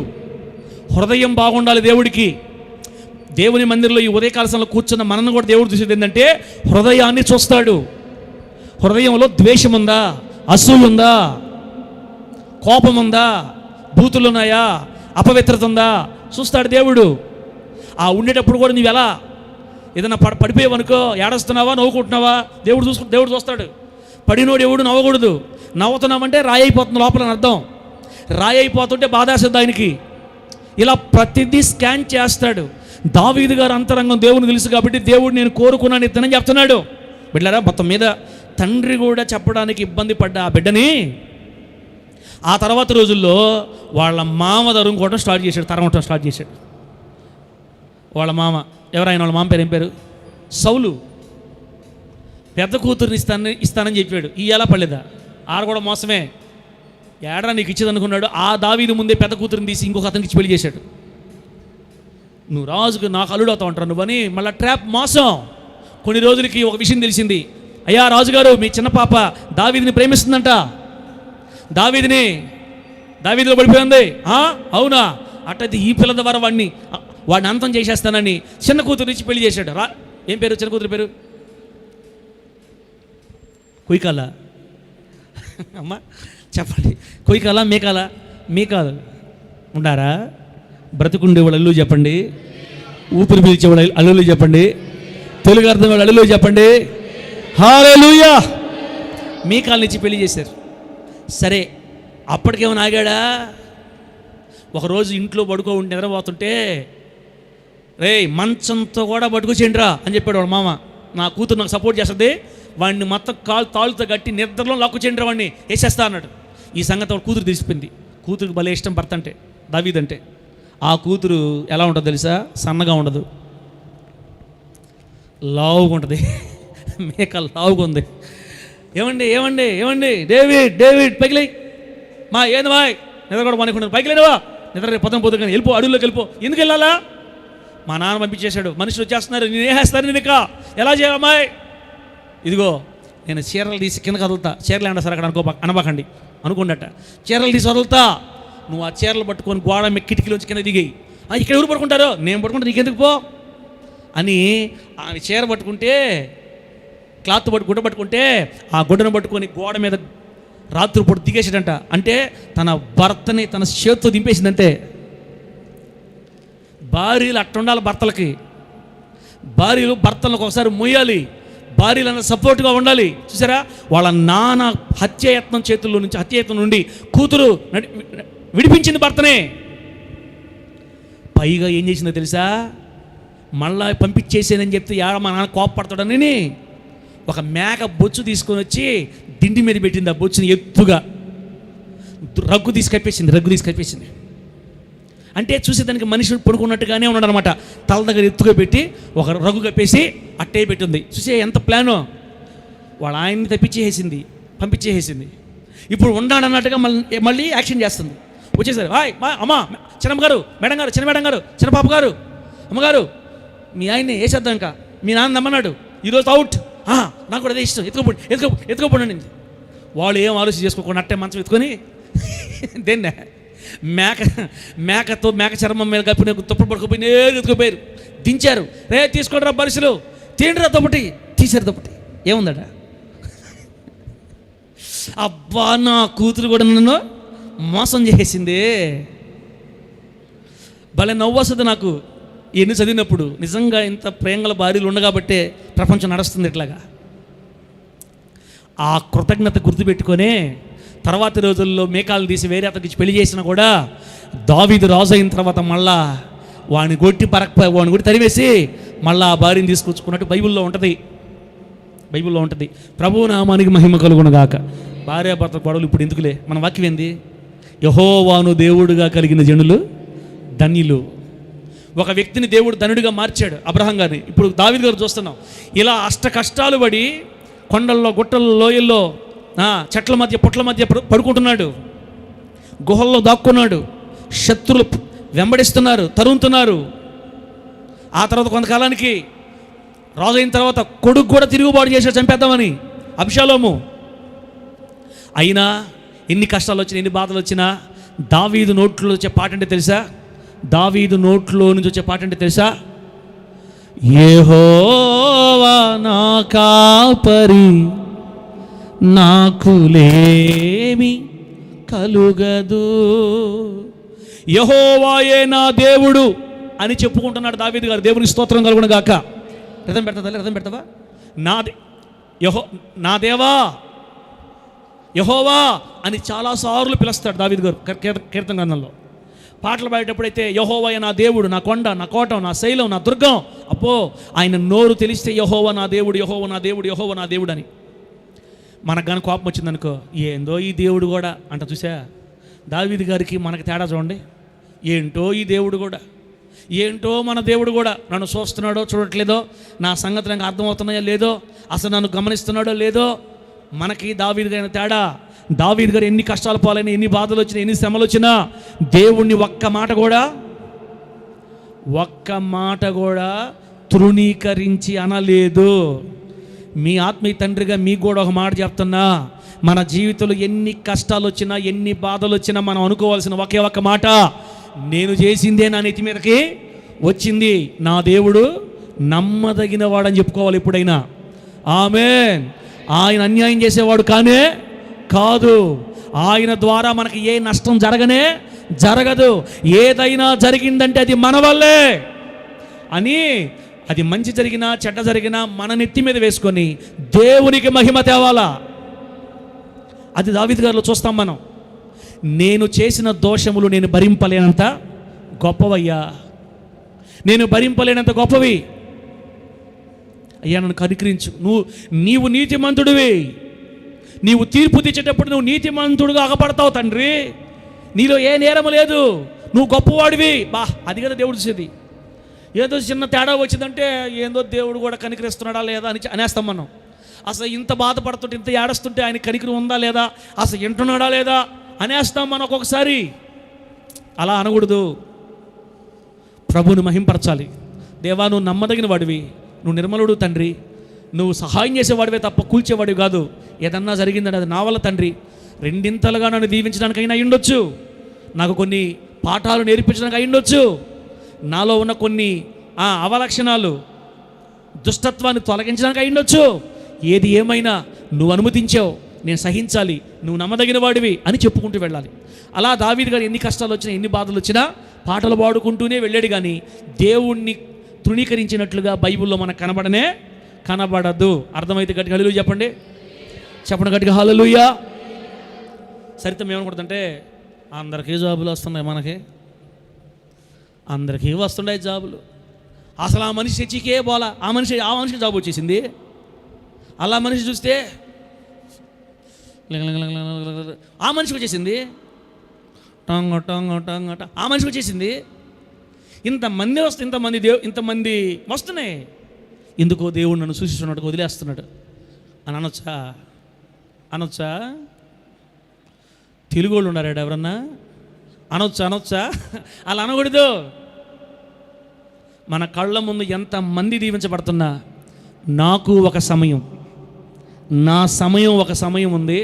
హృదయం బాగుండాలి దేవుడికి. దేవుని మందిరంలో ఈ ఉదయకాల సమయంలో కూర్చున్న మనను కూడా దేవుడు చూసేది ఏంటంటే హృదయాన్ని చూస్తాడు. హృదయంలో ద్వేషం ఉందా, అసూయ ఉందా, కోపం ఉందా, బూతులు ఉన్నాయా, అపవిత్రత ఉందా చూస్తాడు దేవుడు. ఉండేటప్పుడు కూడా నువ్వు ఎలా ఏదైనా పడిపోయావనుకో, ఏడుస్తున్నావా, నవ్వుకుంటున్నావా, దేవుడు చూస్తాడు. పడినోడు ఎవడు నవ్వకూడదు. నవ్వుతున్నామంటే రాయి అయిపోతుంది లోపలని అర్థం. రాయి అయిపోతుంటే బాధేస్తుంది ఆయనకి. ఇలా ప్రతిదీ స్కాన్ చేస్తాడు. దావీదు గారు అంతరంగం దేవుని తెలుసు కాబట్టి దేవుడు నేను కోరుకున్నాను ఇతనని చెప్తున్నాడు. బిడ్డలారా, మొత్తం మీద తండ్రి కూడా చెప్పడానికి ఇబ్బంది పడ్డ ఆ బిడ్డని ఆ తర్వాత రోజుల్లో వాళ్ళ మామ తరుముకోవడం స్టార్ట్ చేశాడు. వాళ్ళ మామ ఎవరైనా, వాళ్ళ మామ పేరు ఏం పేరు? సౌలు. పెద్ద కూతురుని ఇస్తానని చెప్పాడు. ఎలా పడలేదా? ఆడ కూడా మోసమే. ఏడరా నీకు ఇచ్చేది అనుకున్నాడు. ఆ దావీదు ముందే పెద్ద కూతురుని తీసి ఇంకొక అతనికి ఇచ్చి పెళ్లి చేశాడు. నువ్వు రాజుకు నాకు అల్లుడు అవుతావు అంటారు నువ్వని. మళ్ళీ ట్రాప్, మోసం. కొన్ని రోజులకి ఒక విషయం తెలిసింది. అయ్యా రాజుగారు, మీ చిన్న పాప దావీదుని ప్రేమిస్తుందంట. దావీదులో పడిపోయింది. అవునా? అట్టయితే ఈ పిల్ల ద్వారా వాడిని అంతం చేసేస్తానని చిన్న కూతురు ఇచ్చి పెళ్లి చేశాడు. ఏం పేరు చిన్న కూతురు పేరు? కొయ్యకాల. అమ్మా చెప్పండి, కొయ్యకాల మీకాల ఉండారా? బ్రతుకుండేవాళ్ళు అల్లు చెప్పండి, ఊపిరి పీల్చేవాళ్ళు అల్లులు చెప్పండి, తెలుగు అర్థం వాళ్ళు అల్లులు చెప్పండి. హల్లెలూయా. మీకాల్నిచ్చి పెళ్లి చేశారు. సరే, అప్పటికేమైనా ఆగాడా? ఒకరోజు ఇంట్లో పడుకో ఉండి నిద్రపోతుంటే, రే మంచంతో కూడా పట్టుకొచ్చేయండిరా అని చెప్పాడు వాడు మామ. నా కూతురు నాకు సపోర్ట్ చేస్తుంది, వాడిని మొత్తం తాళ్ళతో కట్టి నిద్రలో లాక్కుచేయండిరా వాడిని వేసేస్తా అన్నాడు. ఈ సంగతి వాడు కూతురు తెలిసిపోయింది. కూతురికి భలే ఇష్టం భర్త అంటే, దావీదంటే. ఆ కూతురు ఎలా ఉంటుందో తెలుసా? సన్నగా ఉండదు, లావుగా ఉంటుంది. మేక లావుగా ఉంది. ఏమండి ఏమండి ఏమండి డేవిడ్ డేవిడ్ పైకి లే, మా ఏంది బాయ్ నిద్ర కూడా పనుకుంటాను, పైకి లేవా నిద్ర పొద్దు కానీ వెళ్ళిపో, అడవుల్లోకి వెళ్ళిపో. ఎందుకు వెళ్ళాలా? మా నాన్న పంపించేశాడు, మనుషులు వచ్చేస్తున్నారు, నేను వేసేస్తారు నేను ఇక ఎలా చేయాలమ్మాయి? ఇదిగో నేను చీరలు తీసి కింద కదులుతా, చీరలు ఏమన్నా సరే అక్కడ అనబాకండి అనుకుండట, చీరలు తీసి వదులుతా, నువ్వు ఆ చీరలు పట్టుకొని గోడ కిటికీలోంచి కింద దిగాయి. ఇక్కడ ఎవరు పడుకుంటారో? నేను పడుకుంటా, నీకెందుకు పో అని ఆమె చీర పట్టుకుంటే, క్లాత్ గుడ్డ పట్టుకుంటే ఆ గుడ్డను పట్టుకొని గోడ మీద రాత్రిపూట దిగేసాడంట. అంటే తన భర్తని తన చేతితో దింపేసిందంటే. భార్యలు అట్టుండాలి భర్తలకి. భార్యలు భర్తలకు ఒకసారి మొయ్యాలి, భార్యలు అన్న సపోర్ట్గా ఉండాలి. చూసారా, వాళ్ళ నాన్న హత్యాయత్నం చేతుల్లో నుంచి, హత్యాయత్నం నుండి కూతురు విడిపించింది భర్తనే. పైగా ఏం చేసిందో తెలుసా? మళ్ళా పంపించేసేనని చెప్తే మా నాన్న కోపపడతాడని ఒక మేక బొచ్చు తీసుకొని వచ్చి దిండి మీద పెట్టింది. ఆ బొచ్చుని ఎత్తుగా రగ్గు తీసి కప్పేసింది. అంటే చూసేదానికి మనిషి పడుకున్నట్టుగానే ఉన్నాడు అనమాట. తల దగ్గర ఎత్తుగా పెట్టి ఒక రగ్గు కప్పేసి అట్టే పెట్టింది. చూసే ఎంత ప్లానో. వాళ్ళ ఆయన్ని పంపించేసింది. ఇప్పుడు ఉండాలన్నట్టుగా మళ్ళీ యాక్షన్ చేస్తుంది. వచ్చేసారు, హాయ్ అమ్మా, చిన్నమ్మ గారు, మేడం గారు, చిన్న మేడం గారు, చిన్న పాప గారు, అమ్మగారు, మీ ఆయన్ని వేసేద్దాం, ఇంకా మీ నాన్న నమ్మన్నాడు, ఈరోజు అవుట్, నాకు కూడా అదే ఇష్టం, ఎత్తుకోపోండి. వాళ్ళు ఏం ఆలోచన చేసుకోకుండా అట్టే మంచం ఎత్తుకొని దేన్నే మేక చర్మం మీద కప్పిన తుప్పలు పడుకుపోయి నేరు ఎత్తుకుపోయారు, దించారు. రే తీసుకోండి రా బరిసెలు, తీయండిరా దుప్పటి, తీసారు దుప్పటి. ఏముందట? అబ్బా, నా కూతురు కూడా నన్ను మోసం చేసింది. భలే నవ్వు వస్తుంది నాకు ఎన్ని చదివినప్పుడు. నిజంగా ఇంత ప్రేమల భార్యలు ఉండగాబట్టే ప్రపంచం నడుస్తుంది ఇట్లాగా. ఆ కృతజ్ఞత గుర్తుపెట్టుకొని తర్వాతి రోజుల్లో మేకాలు తీసి వేరే అతనికి పెళ్లి చేసినా కూడా దావీదు రాజు అయిన తర్వాత మళ్ళా వాడిని కొట్టి తరివేసి మళ్ళా ఆ భార్యని తీసుకొచ్చుకున్నట్టు బైబిల్లో ఉంటుంది. ప్రభువు నామానికి మహిమ కలుగునుగాక. భార్యాభర్త గొడవలు ఇప్పుడు ఎందుకులే, మన వాక్యం ఏంది? యెహోవాను దేవుడుగా కలిగిన జనులు ధన్యులు. ఒక వ్యక్తిని దేవుడు ధనుడిగా మార్చాడు, అబ్రహాం గారిని. ఇప్పుడు దావీదు గారు చూస్తున్నాం, ఇలా అష్ట కష్టాలు పడి కొండల్లో, గుట్టల్లో, లోయల్లో, చెట్ల మధ్య, పుట్ల మధ్య పడుకుంటున్నాడు, గుహల్లో దాక్కున్నాడు, శత్రులు వెంబడిస్తున్నారు, తరుముతున్నారు. ఆ తర్వాత కొంతకాలానికి రాజు అయిన తర్వాత కొడుకు కూడా తిరుగుబాటు చేశాడు, చంపేద్దామని, అబ్షాలోము. అయినా ఎన్ని కష్టాలు వచ్చినా, ఎన్ని బాధలు వచ్చినా దావీదు నోట్లో వచ్చే పాట అంటే తెలుసా? దావీదు నోట్లో నుంచి వచ్చే పాట అంటే తెలుసా? యెహోవా నా కాపరి, నాకులేమి కలుగదు, యెహోవాయే నా దేవుడు అని చెప్పుకుంటున్నాడు దావీదు గారు. దేవునికి స్తోత్రం కలుగును గాక. రథం పెడతావా? నా దేవా యెహోవా అని చాలాసార్లు పిలుస్తాడు దావీదు గారు కీర్తన గ్రంథంలో. పాటలు పాడేటప్పుడైతే యెహోవాయే నా దేవుడు, నా కొండ, నా కోట, నా శైలం, నా దుర్గం. అబ్బో, ఆయన నోరు తెలిస్తే యెహోవా నా దేవుడు, యెహోవా నా దేవుడు, యెహోవా నా దేవుడు అని. మనకు కానీ కోపం వచ్చిందనుకో, ఏందో ఈ దేవుడు కూడా అంట. చూసా, దావీదు గారికి మనకి తేడా చూడండి. ఏంటో ఈ దేవుడు కూడా, ఏంటో మన దేవుడు కూడా నన్ను చూస్తున్నాడో చూడట్లేదో, నా సంగతి నాకు అర్థమవుతున్నాయో లేదో, అసలు నన్ను గమనిస్తున్నాడో లేదో. మనకి దావీదు గారి తేడా. దావీదు గారు ఎన్ని కష్టాలు పాలైనా, ఎన్ని బాధలు వచ్చినా, ఎన్ని శ్రమలు వచ్చినా దేవుణ్ణి ఒక్క మాట కూడా తృణీకరించి అనలేదు. మీ ఆత్మీయ తండ్రిగా మీకు కూడా ఒక మాట చెప్తున్నా, మన జీవితంలో ఎన్ని కష్టాలు వచ్చినా, ఎన్ని బాధలు వచ్చినా మనం అనుకోవాల్సిన ఒకే ఒక్క మాట, నేను చేసిందే నా నెత్తి మీదకి వచ్చింది, నా దేవుడు నమ్మదగిన వాడని చెప్పుకోవాలి ఎప్పుడైనా. ఆమేన్. ఆయన అన్యాయం చేసేవాడు కాదు. ఆయన ద్వారా మనకి ఏ నష్టం జరగదు. ఏదైనా జరిగిందంటే అది మన వల్లే అని, అది మంచి జరిగినా చెడ్డ జరిగినా మన నెత్తి మీద వేసుకొని దేవునికి మహిమ తేవాలా. అది దావీదు గారిలో చూస్తాం మనం. నేను చేసిన దోషములు నేను భరింపలేనంత గొప్పవయ్యా, నేను భరింపలేనంత గొప్పవి అయ్యా, నన్ను కనికరించు. నీవు నీతిమంతుడివి, నీవు తీర్పు తెచ్చేటప్పుడు నువ్వు నీతిమంతుడుగా అగపడతావు తండ్రి, నీలో ఏ నేరము లేదు, నువ్వు గొప్పవాడివి. అది కదా దేవుడు చూసేది. ఏదో చిన్న తేడా వచ్చిందంటే ఏందో దేవుడు కూడా కనికరిస్తున్నాడా లేదా అని అనేస్తాం మనం. అసలు ఇంత బాధపడుతుంటే, ఇంత ఏడుస్తుంటే ఆయన కనికరం ఉందా లేదా, అసలు వింటున్నాడా లేదా అనేస్తాం మనం ఒక్కొక్కసారి. అలా అనకూడదు. ప్రభువుని మహింపరచాలి. దేవా, నువ్వు నమ్మదగిన వాడివి, నువ్వు నిర్మలుడు తండ్రి, నువ్వు సహాయం చేసేవాడివే తప్ప కూల్చేవాడివి కాదు. ఏదన్నా జరిగిందని అది నా వల్ల తండ్రి, రెండింతలుగా నన్ను దీవించడానికైనా అయ్యుండొచ్చు, నాకు కొన్ని పాఠాలు నేర్పించడానికి అయ్యుండొచ్చు, నాలో ఉన్న కొన్ని అవలక్షణాలు దుష్టత్వాన్ని తొలగించడానికి అయ్యుండొచ్చు. ఏది ఏమైనా నువ్వు అనుమతించావు, నేను సహించాలి, నువ్వు నమ్మదగిన వాడివి అని చెప్పుకుంటూ వెళ్ళాలి. అలా దావీదు గారు ఎన్ని కష్టాలు వచ్చినా, ఎన్ని బాధలు వచ్చినా పాటలు పాడుకుంటూనే వెళ్ళాడు. కానీ దేవుణ్ణి తృణీకరించినట్లుగా బైబిల్లో మనకు కనబడదు. అర్థమైతే గట్టిగా హల్లెలూయా చెప్పండి. గట్టిగా హల్లెలూయా. సరితం ఏమనుకుంటుందంటే, అందరికీ జాబులు వస్తున్నాయి, మనకి అందరికీ వస్తున్నాయి జాబులు, అసలు ఆ మనిషి చర్చికే పోలా, ఆ మనిషికి జాబ్ వచ్చేసింది. అలా మనిషి చూస్తే ఆ మనిషికి వచ్చేసింది, టంగ టంగ టంగ ఆ మనిషికి వచ్చేసింది. ఇంతమంది ఇంతమంది వస్తున్నాయి, ఎందుకో దేవుడు నన్ను సూచిస్తున్నట్టు వదిలేస్తున్నాడు అని అనొచ్చా? తెలుగు వాళ్ళు ఉన్నారా ఎవరన్నా? అనొచ్చా? అలా అనకూడదు. మన కళ్ళ ముందు ఎంతమంది దీవించబడుతున్నా, నాకు ఒక సమయం, నా సమయం ఒక సమయం ఉంది.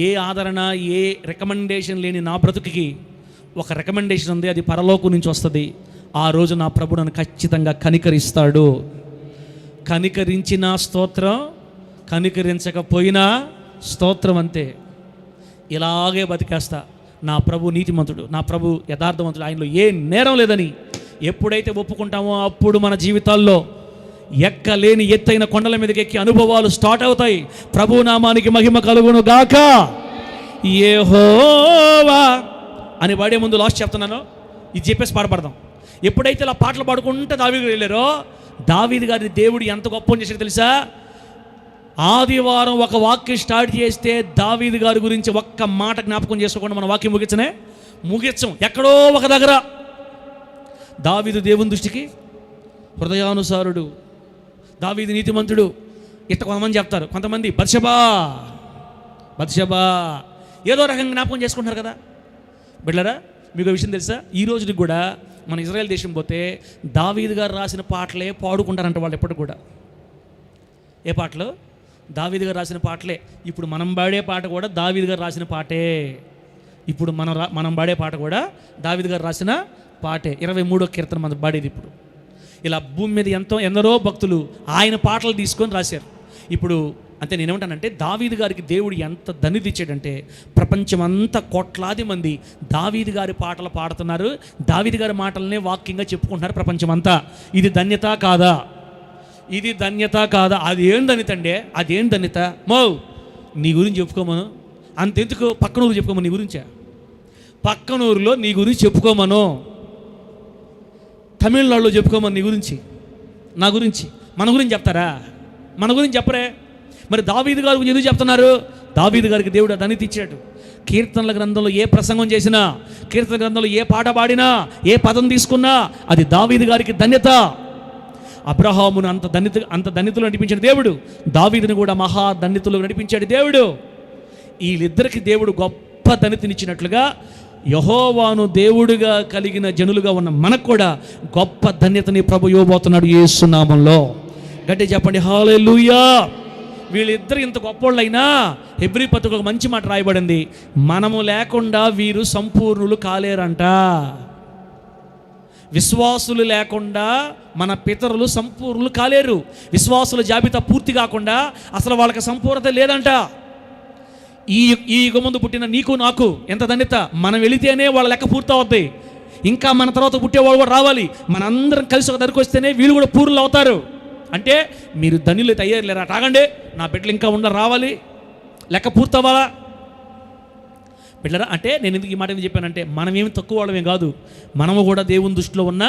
ఏ ఆదరణ, ఏ రికమెండేషన్ లేని నా బ్రతుకుకి ఒక రికమెండేషన్ ఉంది, అది పరలోకం నుంచి వస్తుంది. ఆ రోజు నా ప్రభు నన్ను ఖచ్చితంగా కనికరిస్తాడు. కనికరించిన స్తోత్రం, కనికరించకపోయినా స్తోత్రం అంతే. ఇలాగే బతికేస్తా. నా ప్రభు నీతిమంతుడు, నా ప్రభు యథార్థవంతుడు, ఆయనలో ఏ నేరం లేదని ఎప్పుడైతే ఒప్పుకుంటామో అప్పుడు మన జీవితాల్లో ఎక్కలేని ఎత్తైన కొండల మీదకి ఎక్కి అనుభవాలు స్టార్ట్ అవుతాయి. ప్రభు నామానికి మహిమ కలుగును గాక. యెహోవా అని పాడే ముందు లాస్ట్ చెప్తున్నాను, ఇది చెప్పేసి పాడపడదాం. ఎప్పుడైతే ఇలా పాటలు పాడుకుంటే దావీదు వెళ్ళారో, దావీదు గారిని దేవుడు ఎంత గొప్ప చేశాడో తెలుసా? ఆదివారం ఒక వాక్యం స్టార్ట్ చేస్తే దావీదు గారి గురించి ఒక్క మాట జ్ఞాపకం చేసుకోకుండా మన వాక్యం ముగించం. ఎక్కడో ఒక దగ్గర దావీదు దేవుని దృష్టికి హృదయానుసారుడు, దావీదు నీతిమంతుడు, ఇట్లా కొంతమంది చెప్తారు. కొంతమంది బత్షెబా ఏదో రకంగా జ్ఞాపకం చేసుకుంటున్నారు కదా. బిడ్డలారా, మీకు విషయం తెలుసా? ఈ రోజుకి కూడా మన ఇజ్రాయెల్ దేశం పోతే దావీదు గారు రాసిన పాటలే పాడుకుంటారంట వాళ్ళు ఎప్పటికి కూడా. ఏ పాటలు? దావీదు గారు రాసిన పాటలే. ఇప్పుడు మనం పాడే పాట కూడా దావీదు గారు రాసిన పాటే. ఇప్పుడు మనం పాడే పాట కూడా దావీదు గారు రాసిన పాటే. 23వ కీర్తన మనం పాడేది. ఇప్పుడు ఇలా భూమి మీద ఎందరో భక్తులు ఆయన పాటలు తీసుకొని రాశారు. ఇప్పుడు అంతే నేనేమంటానంటే, దావీదు గారికి దేవుడు ఎంత ధన్యత ఇచ్చాడంటే, ప్రపంచమంతా కోట్లాది మంది దావీదు గారి పాటలు పాడుతున్నారు, దావీదు గారి మాటలనే వాక్యంగా చెప్పుకుంటున్నారు ప్రపంచమంతా. ఇది ధన్యత కాదా? ఇది ధన్యత కాదా? అది ఏం ధన్యత అండి? అదేం ధన్యత? నీ గురించి చెప్పుకోమను. అంతెందుకు, పక్కనూరు చెప్పుకోమను. నీ గురించా? పక్కనూరులో నీ గురించి చెప్పుకోమను. తమిళనాడులో చెప్పుకోమని నీ గురించి, నా గురించి. మన గురించి చెప్తారా? మన గురించి చెప్పరే. మరి దావీదు గారి గురించి ఎందుకు చెప్తున్నారు? దావీదు గారికి దేవుడు ధన్యత ఇచ్చాడు. కీర్తనల గ్రంథంలో ఏ ప్రసంగం చేసినా, కీర్తన గ్రంథంలో ఏ పాట పాడినా, ఏ పదం తీసుకున్నా అది దావీదు గారికి ధన్యత. అబ్రహామును అంత ధన్యతలు నడిపించిన దేవుడు దావీదుని కూడా మహా ధన్యతలు నడిపించాడు దేవుడు. వీళ్ళిద్దరికి దేవుడు గొప్ప ధన్యతనిచ్చినట్లుగా యెహోవాను దేవుడుగా కలిగిన జనులుగా ఉన్న మనకు కూడా గొప్ప ధన్యతని ప్రభు ఇవ్వబోతున్నాడు యేసు నామములో. గట్టిగా చెప్పండి హల్లెలూయా. వీళ్ళిద్దరు ఇంత గొప్పోళ్ళైనా హెబ్రీ పత్రికలో ఒక మంచి మాట రాయబడింది, మనము లేకుండా వీరు సంపూర్ణులు కాలేరంట. విశ్వాసులు లేకుండా మన పితరులు సంపూర్ణులు కాలేరు. విశ్వాసుల జాబితా పూర్తి కాకుండా అసలు వాళ్ళకి సంపూర్ణత లేదంట. ఈ యుగమందు పుట్టిన నీకు నాకు ఎంత ధన్యత. మనం వెళితేనే వాళ్ళ లెక్క పూర్తి అవుతాయి. ఇంకా మన తర్వాత పుట్టేవాళ్ళు కూడా రావాలి. మనందరం కలిసి ఒక దగ్గరికి వస్తేనే వీళ్ళు కూడా పూర్ణులు అవుతారు. అంటే మీరు ధన్యులు అయితే అయ్యారు లేరా? తాగండి, నా బిడ్డలు ఇంకా రావాలి, లెక్క పూర్తవ్వాలా. బిడ్డరా, అంటే నేను ఎందుకు ఈ మాట ఎందుకు చెప్పానంటే, మనమేమి తక్కువ వాళ్ళమే కాదు, మనము కూడా దేవుని దృష్టిలో ఉన్న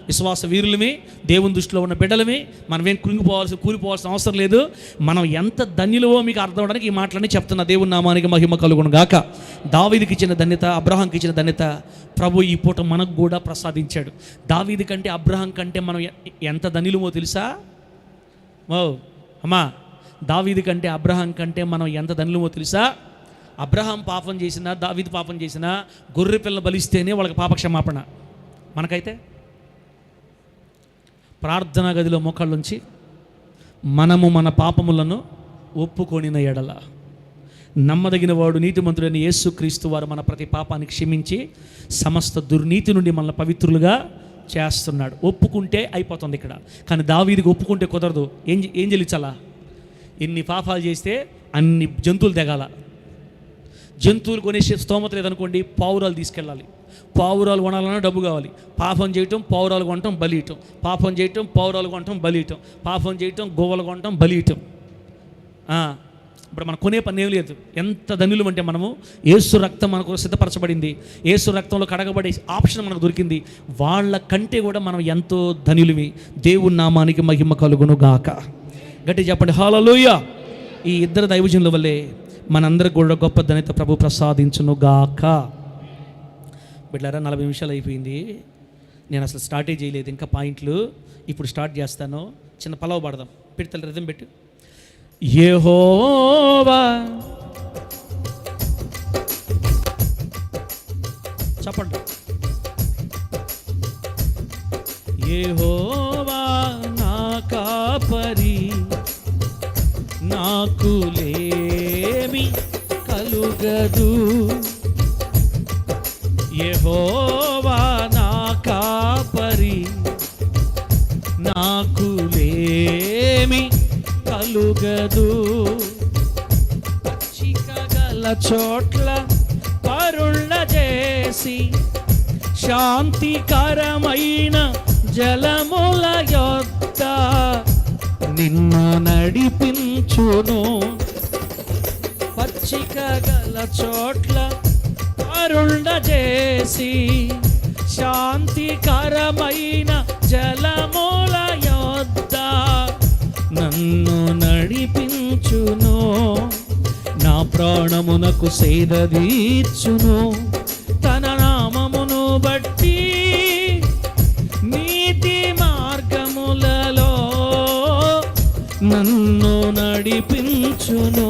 విశ్వాస వీరులమే, దేవుని దృష్టిలో ఉన్న బిడ్డలమే. మనమేం కూలిపోవాల్సిన అవసరం లేదు. మనం ఎంత ధన్యులవో మీకు అర్థం అవడానికి ఈ మాటలన్నీ చెప్తున్నా. దేవుని నామానికి మహిమ కలుగును గాక. దావీదుకి ఇచ్చిన ధన్యత, అబ్రహాంకి ఇచ్చిన ధన్యత ప్రభు ఈ పూట మనకు కూడా ప్రసాదించాడు. దావీదు కంటే, అబ్రహాం కంటే మనం ఎంత ధన్యులమో తెలుసా? ఓ అమ్మా, దావీదు కంటే, అబ్రహాం కంటే మనం ఎంత ధన్యులమో తెలుసా? అబ్రహాం పాపం చేసినా, దావీదు పాపం చేసినా గొర్రె పిల్ల బలిస్తేనే వాళ్ళకి పాపక్షమాపణ. మనకైతే ప్రార్థనా గదిలో మోకాళ్ళుంచి మనము మన పాపములను ఒప్పుకొనిన ఎడల నమ్మదగిన వాడు నీతిమంతుడైన యేసుక్రీస్తు వారు మన ప్రతి పాపాన్ని క్షమించి సమస్త దుర్నీతి నుండి మనల్ని పవిత్రులుగా చేస్తున్నాడు. ఒప్పుకుంటే అయిపోతుంది ఇక్కడ. కానీ దావీదుకి ఒప్పుకుంటే కుదరదు. ఏం చెల్లించాలా? ఎన్ని పాపాలు చేస్తే అన్ని జంతువులు తెగాల. జంతువులు కొనేసే స్తోమత లేదనుకోండి, పావురాలు తీసుకెళ్ళాలి. పావురాలు కొనాలన్నా డబ్బు కావాలి. పాపం చేయటం, పావురాలు కొనటం, బలియటం. పాపం చేయటం, పావురాలు కొనటం, బలియటం. పాపం చేయటం, గోవలు కొనటం, బలియటం. ఇప్పుడు మనం కొనే పని ఏం లేదు. ఎంత ధన్యులు అంటే మనము, యేసు రక్తం మనకు సిద్ధపరచబడింది, యేసు రక్తంలో కడగబడే ఆప్షన్ మనకు దొరికింది. వాళ్ళ కంటే కూడా మనం ఎంతో ధన్యులమి. దేవుని నామానికి మహిమ కలుగును గాక. గట్టి చెప్పండి హల్లెలూయా. ఈ ఇద్దరు దైవజనుల వల్లే మనందరికి కూడా గొప్ప ధన్యత ప్రభు ప్రసాదించును గాక. బిడ్డలారా, 40 నిమిషాలు అయిపోయింది. నేను అసలు స్టార్టే చేయలేదు ఇంకా పాయింట్లు. ఇప్పుడు స్టార్ట్ చేస్తాను. చిన్న పలవ పాడదాం. పెడతల రిథం పెట్టు. యెహోవా, చెప్పండి. యెహోవా నా కాపరి, నాకు లేమి కలుగదు. యెహోవా నా కాపరి, నాకు లేమి కలుగదు. పచ్చిక గల చోట్ల పరుళ్ళ చేసి, శాంతికరమైన జలముల యొద్ద నిన్ను నడిపించును. పచ్చిక గల చోట్ల పరుళ్ళ చేసి, శాంతికరమైన జలముల యొద్ద నన్ను నడిపించును. నా ప్రాణమునకు సేద తీర్చును. తన నామమును బట్టి నీతి మార్గములలో నన్ను నడిపించును.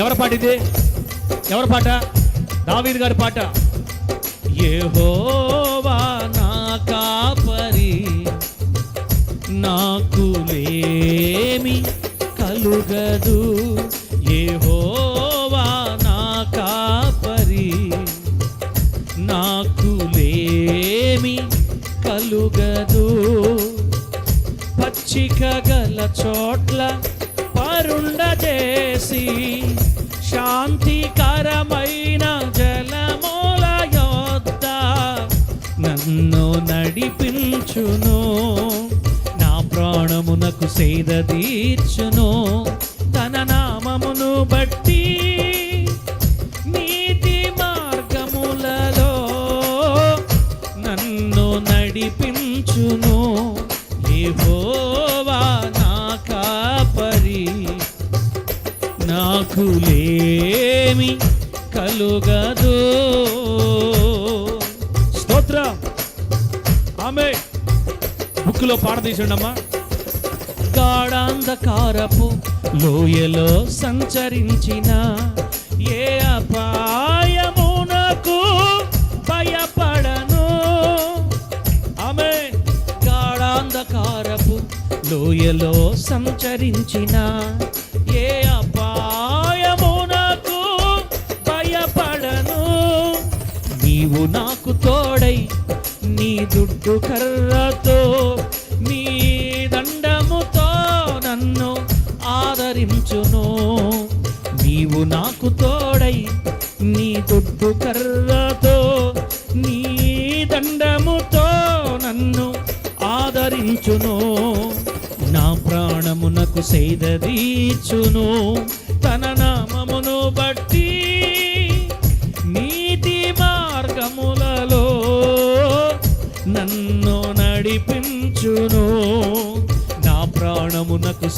ఎవరి పాట ఇది? ఎవరి పాట? దావీదు గారి పాట. యెహోవా నా కాపరి, నాకు లేమి కలుగదు. యెహోవా నా కాపరి, నాకు లేమి కలుగదు. పచ్చిక గల చోట్ల పరుండ చేసి, శాంతికరమైన జలముల యొద్ద నన్ను నడిపించును. నా ప్రాణమునకు సేద తీర్చును. తన నామమును బట్టి నీతి మార్గములలో నన్ను నడిపించును. యెహోవా నా కాపరి, నాకు లేమి కలుగదు. స్తోత్రం. ఆమె బుక్లో పాట తీసిండమ్మా. గాఢాంధకారపు లోయలో సంచరించిన, ఏ అపాయమునకు భయపడను. ఆమె గాఢాంధకారపు లోయలో సంచరించిన, ఏ అపాయమునకు భయపడను. నీవు నాకు తోడై నీ దుడ్డు కర్రతో, నీ దండముతో నన్ను ఆదరించును. నీవు నాకు తోడై నీ దుడ్డు కర్రతో, నీ దండముతో నన్ను ఆదరించును. నా ప్రాణమునకు సేద తీర్చును. తన నామమును బట్టి నీతి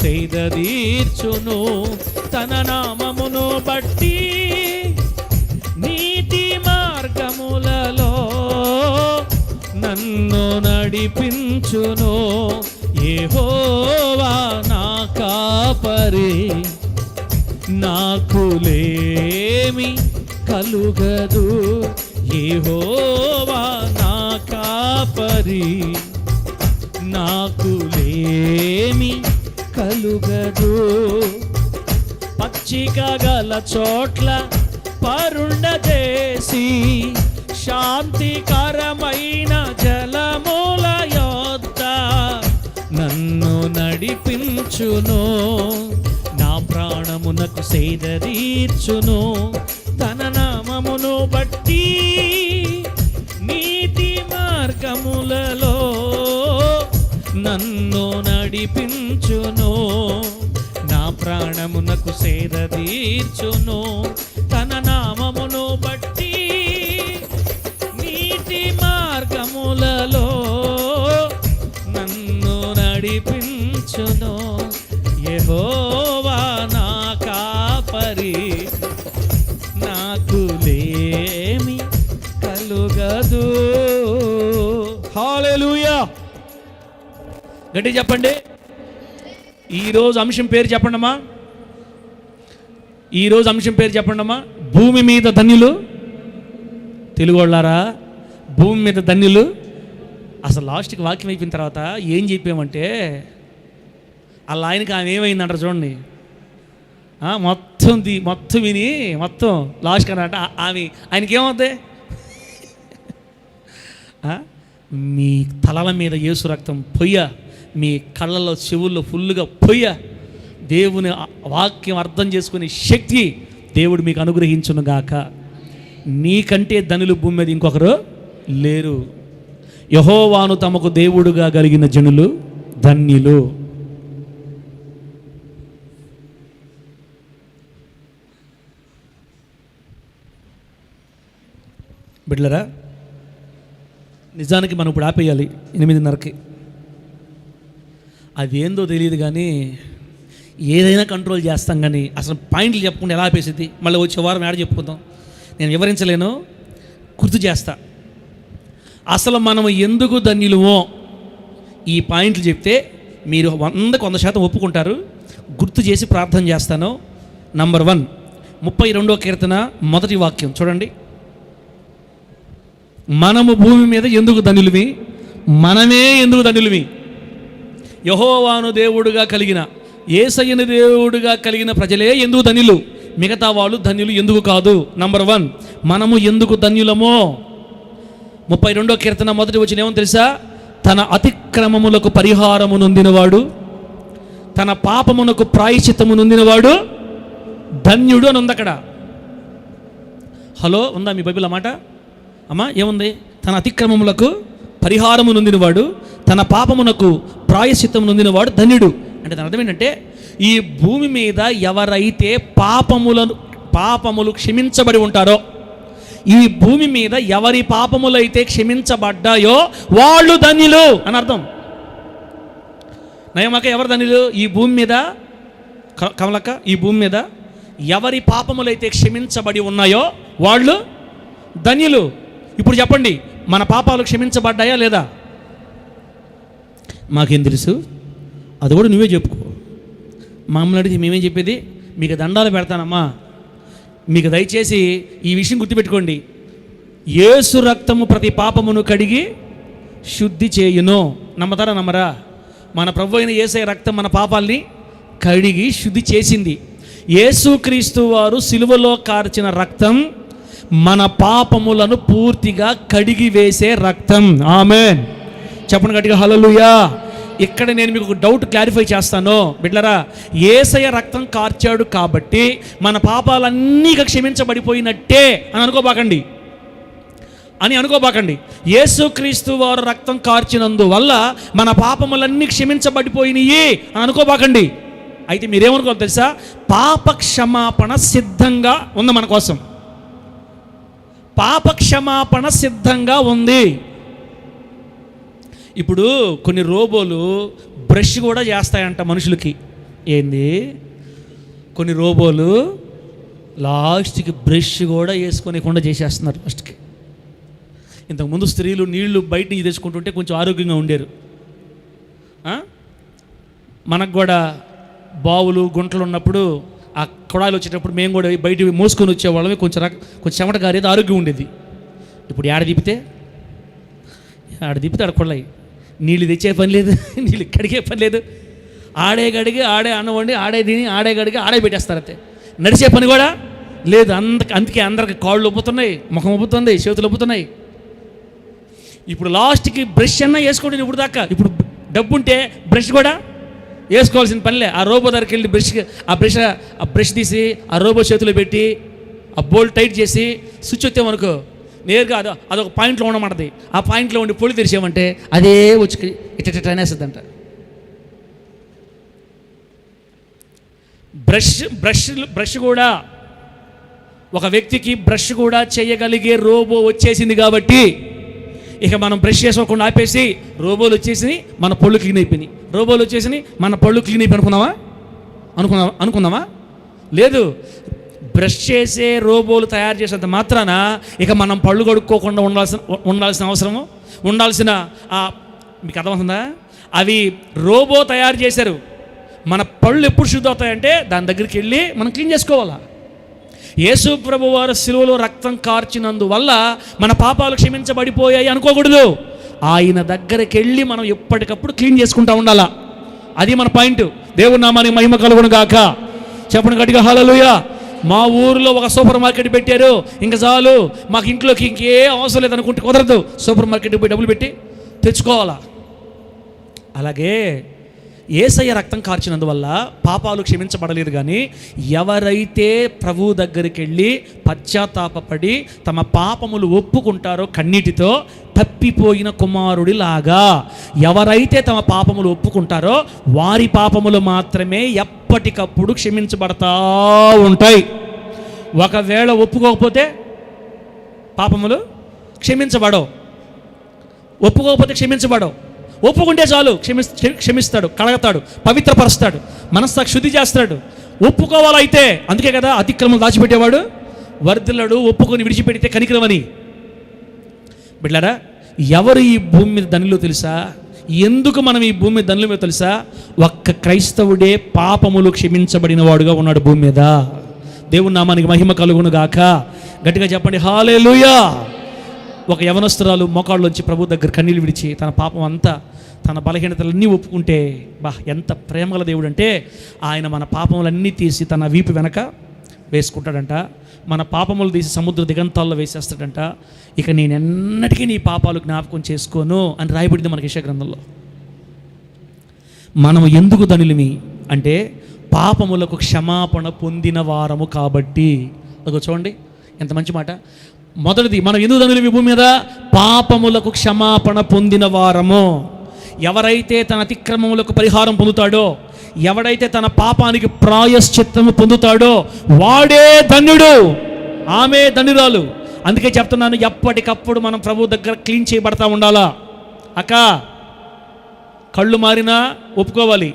సేదదీర్చును. తన నామమును బట్టి నీతి మార్గములలో నన్ను నడిపించును. యెహోవా నా కాపరి, నాకు లేమి కలుగదు. యెహోవా నా కాపరి, నాకు లేమి కలుగదు. పచ్చిక గల చోట్ల పరుండజేసి శాంతికరమైన జలముల యొద్ద నన్ను నడిపించును. నా ప్రాణమునకు సేదదీర్చును. తన నామమును బట్టి నీతి మార్గములలో నన్ను నడిపించును. నా ప్రాణమునకు సేదదీర్చును. తన నామమును బట్టి నీతి మార్గములలో నన్ను నడిపించును. యెహోవా నా కాపరి, నాకు లేమి కలుగదు. హల్లెలూయా. గట్టిగా చెప్పండి. ఈరోజు అంశం పేరు చెప్పండమ్మా. ఈరోజు అంశం పేరు చెప్పండమ్మా. భూమి మీద ధన్యులు. తెలుగు వాళ్ళారా, భూమి మీద ధన్యులు. అసలు లాస్ట్కి వాక్యం అయిపోయిన తర్వాత ఏం చెప్పామంటే, అలా ఆయనకి ఆమె ఏమైందంటారు చూడండి. మొత్తం విని మొత్తం లాస్ట్ అన్నట ఆయనకి ఏమవుతాయి? మీ తలల మీద యేసు రక్తం పొయ్య, మీ కళ్ళల్లో చెవుల్లో ఫుల్లుగా పొయ్య. దేవుని వాక్యం అర్థం చేసుకునే శక్తి దేవుడు మీకు అనుగ్రహించును గాక. నీకంటే ధనులు భూమి మీద ఇంకొకరు లేరు. యెహోవాను తమకు దేవుడుగా కలిగిన జనులు ధన్యులు. బిడ్డలరా, నిజానికి మనం ఇప్పుడు ఆపేయాలి 8:30కి. అదేందో తెలియదు కానీ ఏదైనా కంట్రోల్ చేస్తాం. కానీ అసలు పాయింట్లు చెప్పకుండా ఎలా ఆపేసింది? మళ్ళీ వచ్చే వారం ఏడ చెప్పుకుందాం. నేను వివరించలేను, గుర్తు చేస్తా. అసలు మనం ఎందుకు ధన్యులమో ఈ పాయింట్లు చెప్తే మీరు 100% ఒప్పుకుంటారు. గుర్తు చేసి ప్రార్థన చేస్తాను. నంబర్ 1, 32వ కీర్తన మొదటి వాక్యం చూడండి. మనము భూమి మీద ఎందుకు ధన్యులమి? మనమే ఎందుకు ధన్యులమి? యెహోవాను దేవుడుగా కలిగిన, యేసయ్యను దేవుడుగా కలిగిన ప్రజలే ఎందుకు ధన్యులు? మిగతా వాళ్ళు ధన్యులు ఎందుకు కాదు? నంబర్ 1, మనము ఎందుకు ధన్యులమో 32వ కీర్తన మొదటి వచనం ఏమో తెలుసా? తన అతిక్రమములకు పరిహారము నొందినవాడు, తన పాపమునకు ప్రాయశ్చిత్తము నొందినవాడు ధన్యుడు అని ఉంది అక్కడ. హలో, ఉందా మీ బైబిల్ అన్నమాట? అమ్మా ఏముంది? తన అతిక్రమములకు పరిహారము నొందినవాడు, తన పాపమునకు ప్రాయశ్చిత్తము నొందినవాడు ధన్యుడు. అంటే దాని అర్థం ఏంటంటే, ఈ భూమి మీద ఎవరైతే పాపములు క్షమించబడి ఉంటారో, ఈ భూమి మీద ఎవరి పాపములైతే క్షమించబడ్డాయో వాళ్ళు ధన్యులు అని అర్థం. నయమక్క, ఎవరు ధన్యులు ఈ భూమి మీద? కమలక్క, ఈ భూమి మీద ఎవరి పాపములైతే క్షమించబడి ఉన్నాయో వాళ్ళు ధన్యులు. ఇప్పుడు చెప్పండి, మన పాపాలు క్షమించబడ్డాయా లేదా? మాకేం తెలుసు? అది కూడా నువ్వే చెప్పుకో. మమ్మల్ని అడిగి మేమేం చెప్పేది? మీకు దండాలు పెడతానమ్మా. మీకు దయచేసి ఈ విషయం గుర్తుపెట్టుకోండి. యేసు రక్తము ప్రతి పాపమును కడిగి శుద్ధి చేయును. నమ్మతారా నమ్మరా? మన ప్రభు అయిన యేసయ్య రక్తం మన పాపాల్ని కడిగి శుద్ధి చేసింది. యేసుక్రీస్తు వారు సిలువలో కార్చిన రక్తం మన పాపములను పూర్తిగా కడిగి వేసే రక్తం. ఆమేన్. చెప్పండి గట్టిగా హల్లెలూయా. ఇక్కడ నేను మీకు ఒక డౌట్ క్లారిఫై చేస్తాను బిడ్డలారా. యేసయ్య రక్తం కార్చాడు కాబట్టి మన పాపాలన్నీ క్షమించబడిపోయినట్టే అని అనుకోబాకండి. యేసుక్రీస్తు వారు రక్తం కార్చినందువల్ల మన పాపములన్నీ క్షమించబడిపోయినాయి అని అనుకోబాకండి. అయితే మీరేమనుకోవాలి తెలుసా? పాప క్షమాపణ సిద్ధంగా ఉంది మన కోసం. పాప క్షమాపణ సిద్ధంగా ఉంది. ఇప్పుడు కొన్ని రోబోలు బ్రష్ కూడా చేస్తాయంట మనుషులకి. ఏంది, కొన్ని రోబోలు లాస్ట్కి బ్రష్ కూడా వేసుకోనికుండా చేసేస్తున్నారు ఫస్ట్కి. ఇంతకుముందు స్త్రీలు నీళ్లు బయట నుంచి తెచ్చుకుంటుంటే కొంచెం ఆరోగ్యంగా ఉండేరు. మనకు కూడా బావులు గుంటలు ఉన్నప్పుడు ఆ కొడాలు వచ్చేటప్పుడు మేము కూడా బయట మోసుకొని వచ్చేవాళ్ళమే, కొంచెం చెమట గారేది ఆరోగ్యం ఉండేది. ఇప్పుడు ఆడ దిపితే ఆడ కొడాయి, నీళ్ళు తెచ్చే పని లేదు, నీళ్ళు కడిగే పని లేదు. ఆడే గడిగి ఆడే అన్నం వండి ఆడే తిని ఆడే గడిగి ఆడే పెట్టేస్తారు. అంతే, నడిచే పని కూడా లేదు. అందుకే అందరికి కాళ్ళు ఉబ్బుతున్నాయి, ముఖం ఉబ్బుతుంది, చేతులు ఉబ్బుతున్నాయి. ఇప్పుడు లాస్ట్కి బ్రష్ అన్నా వేసుకోండి. ఇప్పుడు దాకా ఇప్పుడు డబ్బు ఉంటే బ్రష్ కూడా వేసుకోవాల్సిన పనిలే. ఆ రోబో దగ్గరికి వెళ్ళి ఆ బ్రష్ తీసి ఆ రోబో చేతిలో పెట్టి ఆ బోల్ట్ టైట్ చేసి స్విచ్ వచ్చామనుకో, నేరుగా అదొక పాయింట్లో ఉండమంటది. ఆ పాయింట్లో ఉండి పొడి తెరిచామంటే అదే వచ్చి ఇట్ట అనేస్తుందంట. బ్రష్ కూడా ఒక వ్యక్తికి బ్రష్ కూడా చేయగలిగే రోబో వచ్చేసింది కాబట్టి ఇక మనం బ్రష్ చేసుకోకుండా ఆపేసి రోబోలు వచ్చేసి మన పళ్ళు క్లీన్ అయిపోయినాయి, రోబోలు వచ్చేసి మన పళ్ళు క్లీన్ అయిపోయి అనుకుందామా? లేదు. బ్రష్ చేసే రోబోలు తయారు చేసేంత మాత్రాన ఇక మనం పళ్ళు కడుక్కోకుండా ఉండాల్సిన అవసరము మీకు అర్థమవుతుందా? అవి రోబో తయారు చేశారు. మన పళ్ళు ఎప్పుడు శుద్ధి అవుతాయంటే దాని దగ్గరికి వెళ్ళి మనం క్లీన్ చేసుకోవాలా. యేసు ప్రభు వారు శిలువలో రక్తం కార్చినందువల్ల మన పాపాలు క్షమించబడిపోయాయి అనుకోకూడదు. ఆయన దగ్గరికి వెళ్ళి మనం ఎప్పటికప్పుడు క్లీన్ చేసుకుంటూ ఉండాలా. అది మన పాయింట్. దేవుని నామానికి మహిమ కలుగును గాక. చెప్పండి గట్టిగా హల్లెలూయా. మా ఊరిలో ఒక సూపర్ మార్కెట్ పెట్టారు, ఇంకా చాలు, మాకు ఇంట్లోకి ఇంకే అవసరం లేదనుకుంటే కుదరదు. సూపర్ మార్కెట్కి పోయి డబ్బులు పెట్టి తెచ్చుకోవాలా. అలాగే యేసయ్య రక్తం కార్చినందువల్ల పాపాలు క్షమించబడలేదు. కానీ ఎవరైతే ప్రభువు దగ్గరికి వెళ్ళి పశ్చాత్తాపపడి తమ పాపములు ఒప్పుకుంటారో కన్నీటితో, తప్పిపోయిన కుమారుడిలాగా ఎవరైతే తమ పాపములు ఒప్పుకుంటారో వారి పాపములు మాత్రమే ఎప్పటికప్పుడు క్షమించబడతా ఉంటాయి. ఒకవేళ ఒప్పుకోకపోతే పాపములు క్షమించబడవు. ఒప్పుకుంటే చాలు, క్షమిస్తాడు, కడగతాడు, పవిత్రపరుస్తాడు, మనస్సాక్షి శుద్ధి చేస్తాడు. ఒప్పుకోవాలైతే, అందుకే కదా అతిక్రమం దాచిపెట్టేవాడు వర్ధిల్లడు, ఒప్పుకొని విడిచిపెడితే కనికరమని. బిడ్డలారా, ఎవరు ఈ భూమి మీద ధనులు తెలుసా? ఎందుకు మనం ఈ భూమి మీద ధనులు తెలుసా? ఒక్క క్రైస్తవుడే పాపములు క్షమించబడిన వాడుగా ఉన్నాడు భూమి మీద. దేవుని నామానికి మహిమ కలుగును గాక. గట్టిగా చెప్పండి హల్లెలూయా. ఒక యవనస్తురాలు మోకాళ్ళలోంచి ప్రభు దగ్గర కన్నీళ్ళు విడిచి తన పాపం అంతా, తన బలహీనతలన్నీ ఒప్పుకుంటే, ఎంత ప్రేమగల దేవుడు అంటే ఆయన మన పాపములన్నీ తీసి తన వీపు వెనక వేసుకుంటాడంట. మన పాపములు తీసి సముద్ర దిగంతాల్లో వేసేస్తాడంట. ఇక నేనెన్నటికీ నీ పాపాలు జ్ఞాపకం చేసుకోను అని రాయబడింది మనకి యెషయా గ్రంథంలో. మనము ఎందుకు ధనులమి అంటే పాపములకు క్షమాపణ పొందిన వారము కాబట్టి. అదిగో చూడండి ఎంత మంచి మాట. మొదటిది, మనం ఎందుకు ధనులమి భూమి మీద? పాపములకు క్షమాపణ పొందిన వారము. ఎవరైతే తన అతిక్రమములకు పరిహారం పొందుతాడో, ఎవడైతే తన పాపానికి ప్రాయశ్చిత్తము పొందుతాడో వాడే ధన్యుడు, ఆమె ధన్యురాలు. అందుకే చెప్తున్నాను, ఎప్పటికప్పుడు మనం ప్రభు దగ్గర క్లీన్ చేయబడతా ఉండాలా. అక్క, కళ్ళు మారినా ఒప్పుకోవాలి,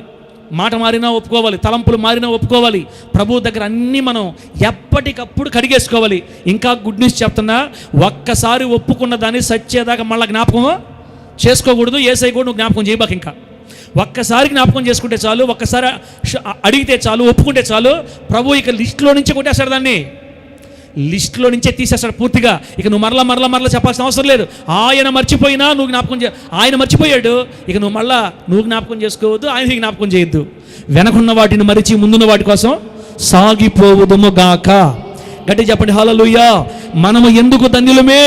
మాట మారినా ఒప్పుకోవాలి, తలంపులు మారినా ఒప్పుకోవాలి. ప్రభు దగ్గర అన్నీ మనం ఎప్పటికప్పుడు కడిగేసుకోవాలి. ఇంకా గుడ్ న్యూస్ చెప్తున్నా, ఒక్కసారి ఒప్పుకున్న దాన్ని సచ్చేదాకా మళ్ళీ జ్ఞాపకం చేసుకోకూడదు. యేసయ్య కూడా నువ్వు జ్ఞాపకం చేయబాక. ఇంకా ఒక్కసారి జ్ఞాపకం చేసుకుంటే చాలు, ఒక్కసారి అడిగితే చాలు, ఒప్పుకుంటే చాలు. ప్రభు ఇక లిస్టులో నుంచే కొట్టేస్తాడు, దాన్ని లిస్టులో నుంచే తీసేస్తాడు పూర్తిగా. ఇక నువ్వు మరలా చెప్పాల్సిన అవసరం లేదు. ఆయన మర్చిపోయినా నువ్వు జ్ఞాపకం ఆయన మర్చిపోయాడు, ఇక నువ్వు జ్ఞాపకం చేసుకోవద్దు, ఆయన జ్ఞాపకం చేయొద్దు. వెనకున్న వాటిని మరిచి ముందున్న వాటి కోసం సాగిపోవుదుము గాక. గట్టి చెప్పండి హల్లెలూయా. మనము ఎందుకు ధన్యులమే?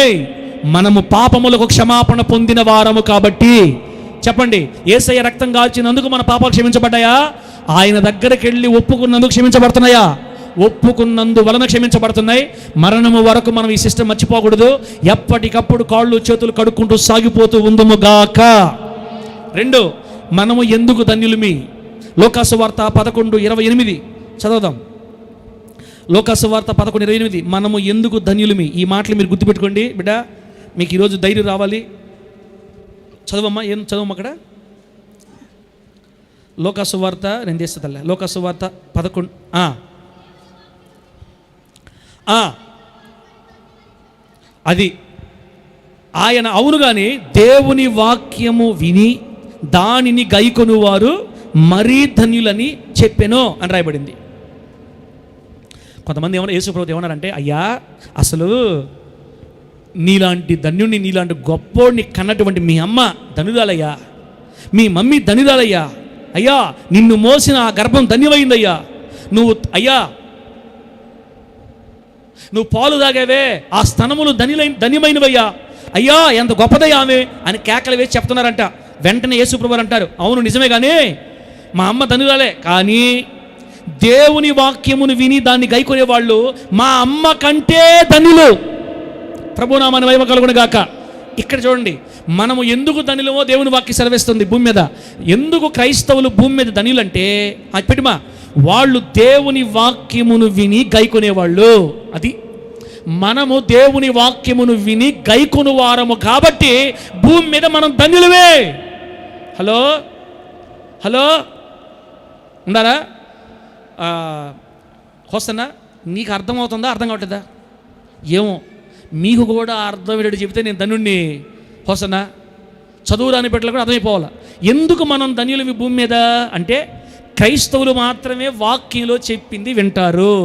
మనము పాపములకు క్షమాపణ పొందిన వారము కాబట్టి. చెప్పండి, యేసయ్య రక్తం కాల్చినందుకు మన పాపాలు క్షమించబడ్డాయా? ఆయన దగ్గరికి వెళ్ళి ఒప్పుకున్నందుకు క్షమించబడుతున్నాయా? ఒప్పుకున్నందు వలన క్షమించబడుతున్నాయి. మరణము వరకు మనం ఈ సిస్టమ్ మర్చిపోకూడదు. ఎప్పటికప్పుడు కాళ్ళు చేతులు కడుక్కుంటూ సాగిపోతూ ఉందుము గాక. 2, మనము ఎందుకు ధన్యులమి? లోకాసు వార్త 11:28 చదవదాం. లోకాసు వార్త 11:28. మనము ఎందుకు ధన్యులమి? ఈ మాటలు మీరు గుర్తుపెట్టుకోండి బిడ్డ, మీకు ఈరోజు ధైర్యం రావాలి. చదవమ్మా, ఏం చదవమ్మా అక్కడ? లోకాసు వార్త నేను తీస్తుందలే. లోకాసు వార్త 11. అది ఆయన అవును కానీ దేవుని వాక్యము విని దానిని గైకొనువారు మరీ ధన్యులని చెప్పెను అని రాయబడింది. కొంతమంది ఏమన్నా యేసుప్రభువు ఏమన్నారంటే, అయ్యా అసలు నీలాంటి ధన్యుడిని, నీలాంటి గొప్పోడిని కన్నటువంటి మీ అమ్మ ధనురాలయ్యా, మీ మమ్మీ ధనురాలయ్యా, అయ్యా నిన్ను మోసిన ఆ గర్భం ధన్యమైందయ్యా, నువ్వు పాలు తాగావే ఆ స్తనములు ధన్యమైనవయ్యా, అయ్యా ఎంత గొప్పదయ్యా ఆమె అని కేకలు వేసి చెప్తున్నారంట. వెంటనే యేసుప్రభువు అంటారు, అవును నిజమే కానీ మా అమ్మ ధనురాలే, కానీ దేవుని వాక్యమును విని దాన్ని గైకొనే వాళ్ళు మా అమ్మ కంటే ధనులు. ప్రభునామాన మహిమ కలుగును గాక. ఇక్కడ చూడండి, మనము ఎందుకు ధనులమో దేవుని వాక్యం సెలవిస్తుంది భూమి మీద. ఎందుకు క్రైస్తవులు భూమి మీద ధనులంటే పెట్టిమా వాళ్ళు దేవుని వాక్యమును విని గైకొనేవాళ్ళు. అది మనము దేవుని వాక్యమును విని గైకొను వారము కాబట్టి భూమి మీద మనం ధన్యులమే. హలో హలో ఉన్నారా? హోసన్నా నీకు అర్థమవుతుందా, అర్థం కావట్లేదా? ఏమో మీకు కూడా అర్థమయ్యేటట్టు చెబితే నేను ధన్యుడిని. హోసన్నా చదువు రాని బిడ్డలు కూడా అర్థమైపోవాలి. ఎందుకు మనం ధన్యులు భూమి మీద అంటే క్రైస్తవులు మాత్రమే వాక్యంలో చెప్పింది వింటారు,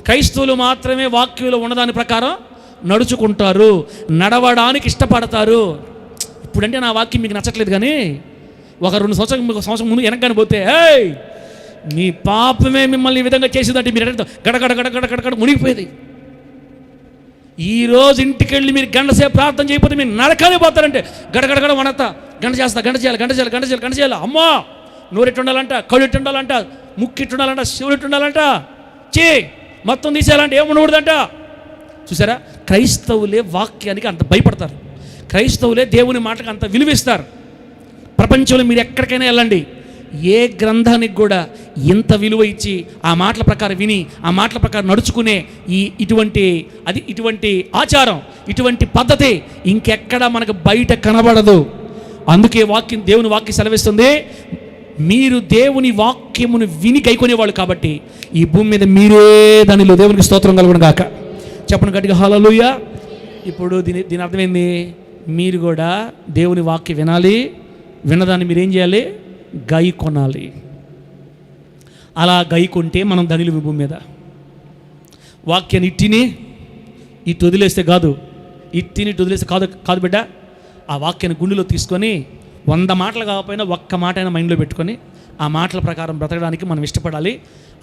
క్రైస్తవులు మాత్రమే వాక్యంలో ఉన్నదాని ప్రకారం నడుచుకుంటారు, నడవడానికి ఇష్టపడతారు. ఇప్పుడంటే నా వాక్యం మీకు నచ్చట్లేదు కానీ ఒక 2 సంవత్సరం ముందు వెనక్గానే పోతే మీ పాపమే మిమ్మల్ని ఈ విధంగా చేసేదంటే మీరు గడగడ గడగడ గడగడ మునిగిపోయేది. ఈరోజు ఇంటికి వెళ్ళి మీరు గంట సేపు ప్రార్థన చేయకపోతే మీరు నరకానే పోతారంటే గడగడగడ వనత గంట చేస్తా, గంట చేయాలి. అమ్మా నోరెట్టు ఉండాలంట, కళ్ళు ఎట్టు ఉండాలంట, ముక్కు ఎట్టు ఉండాలంట, శివుడు ఎట్టు ఉండాలంట, మొత్తం తీసేయాలంటే ఏముండకూడదంట. చూసారా, క్రైస్తవులే వాక్యానికి అంత భయపడతారు, క్రైస్తవులే దేవుని మాటకు అంత విలువిస్తారు. ప్రపంచంలో మీరు ఎక్కడికైనా వెళ్ళండి, ఏ గ్రంథానికి కూడా ఇంత విలువ ఇచ్చి ఆ మాటల ప్రకారం విని ఆ మాటల ప్రకారం నడుచుకునే ఇటువంటి ఆచారం, ఇటువంటి పద్ధతి ఇంకెక్కడ మనకు బయట కనబడదు. అందుకే దేవుని వాక్యం సెలవిస్తుంది, మీరు దేవుని వాక్యమును విని గైకొనేవాళ్ళు కాబట్టి ఈ భూమి మీద మీరే దానిలో దేవునికి స్తోత్రం కలుగును గాక. చెప్పండి గట్టిగా హల్లెలూయా. ఇప్పుడు దీని అర్థమైంది, మీరు కూడా దేవుని వాక్యం వినాలి, విన్నదాన్ని మీరేం చేయాలి, గైకొనాలి. అలా గైకొంటే మనం ధనిలు భూమి మీద. వాక్యాన్ని ఇటు వదిలేస్తే కాదు, ఇటు వదిలేస్తే కాదు బిడ్డ. ఆ వాక్యాన్ని గుండెలో తీసుకొని 100 మాటలు కాకపోయినా 1 మాట అయినా మైండ్లో పెట్టుకొని ఆ మాటల ప్రకారం బ్రతకడానికి మనం ఇష్టపడాలి.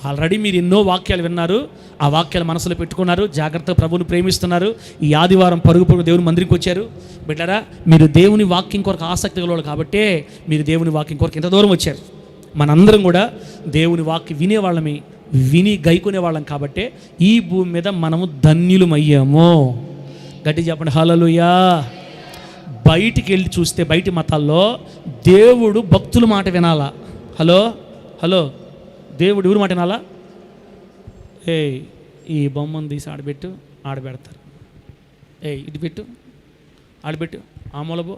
ఆల్రెడీ మీరు ఎన్నో వాక్యాలు విన్నారు, ఆ వాక్యాలు మనసులో పెట్టుకున్నారు, జాగ్రత్తగా ప్రభువుని ప్రేమిస్తున్నారు. ఈ ఆదివారం పరుగు దేవుని మందిరికి వచ్చారు. బిడ్డరా, మీరు దేవుని వాక్యం కొరకు ఆసక్తి గలవాళ్ళు కాబట్టే మీరు దేవుని వాక్యం కొరకు ఇంత దూరం వచ్చారు. మనందరం కూడా దేవుని వాక్యం వినేవాళ్ళమి, విని గైకొనే వాళ్ళం కాబట్టే ఈ భూమి మీద మనము ధన్యులమయ్యాము. గట్టి చెప్పండి హల్లెలూయా. బయటికి వెళ్ళి చూస్తే బయటి మతాల్లో దేవుడు భక్తుల మాట వినాలా. హలో దేవుడు ఎవరి మాట వినాలా? ఈ బొమ్మను తీసి ఆడబెడతారు, ఇటు పెట్టు ఆడబెట్టు, ఆ మూలబో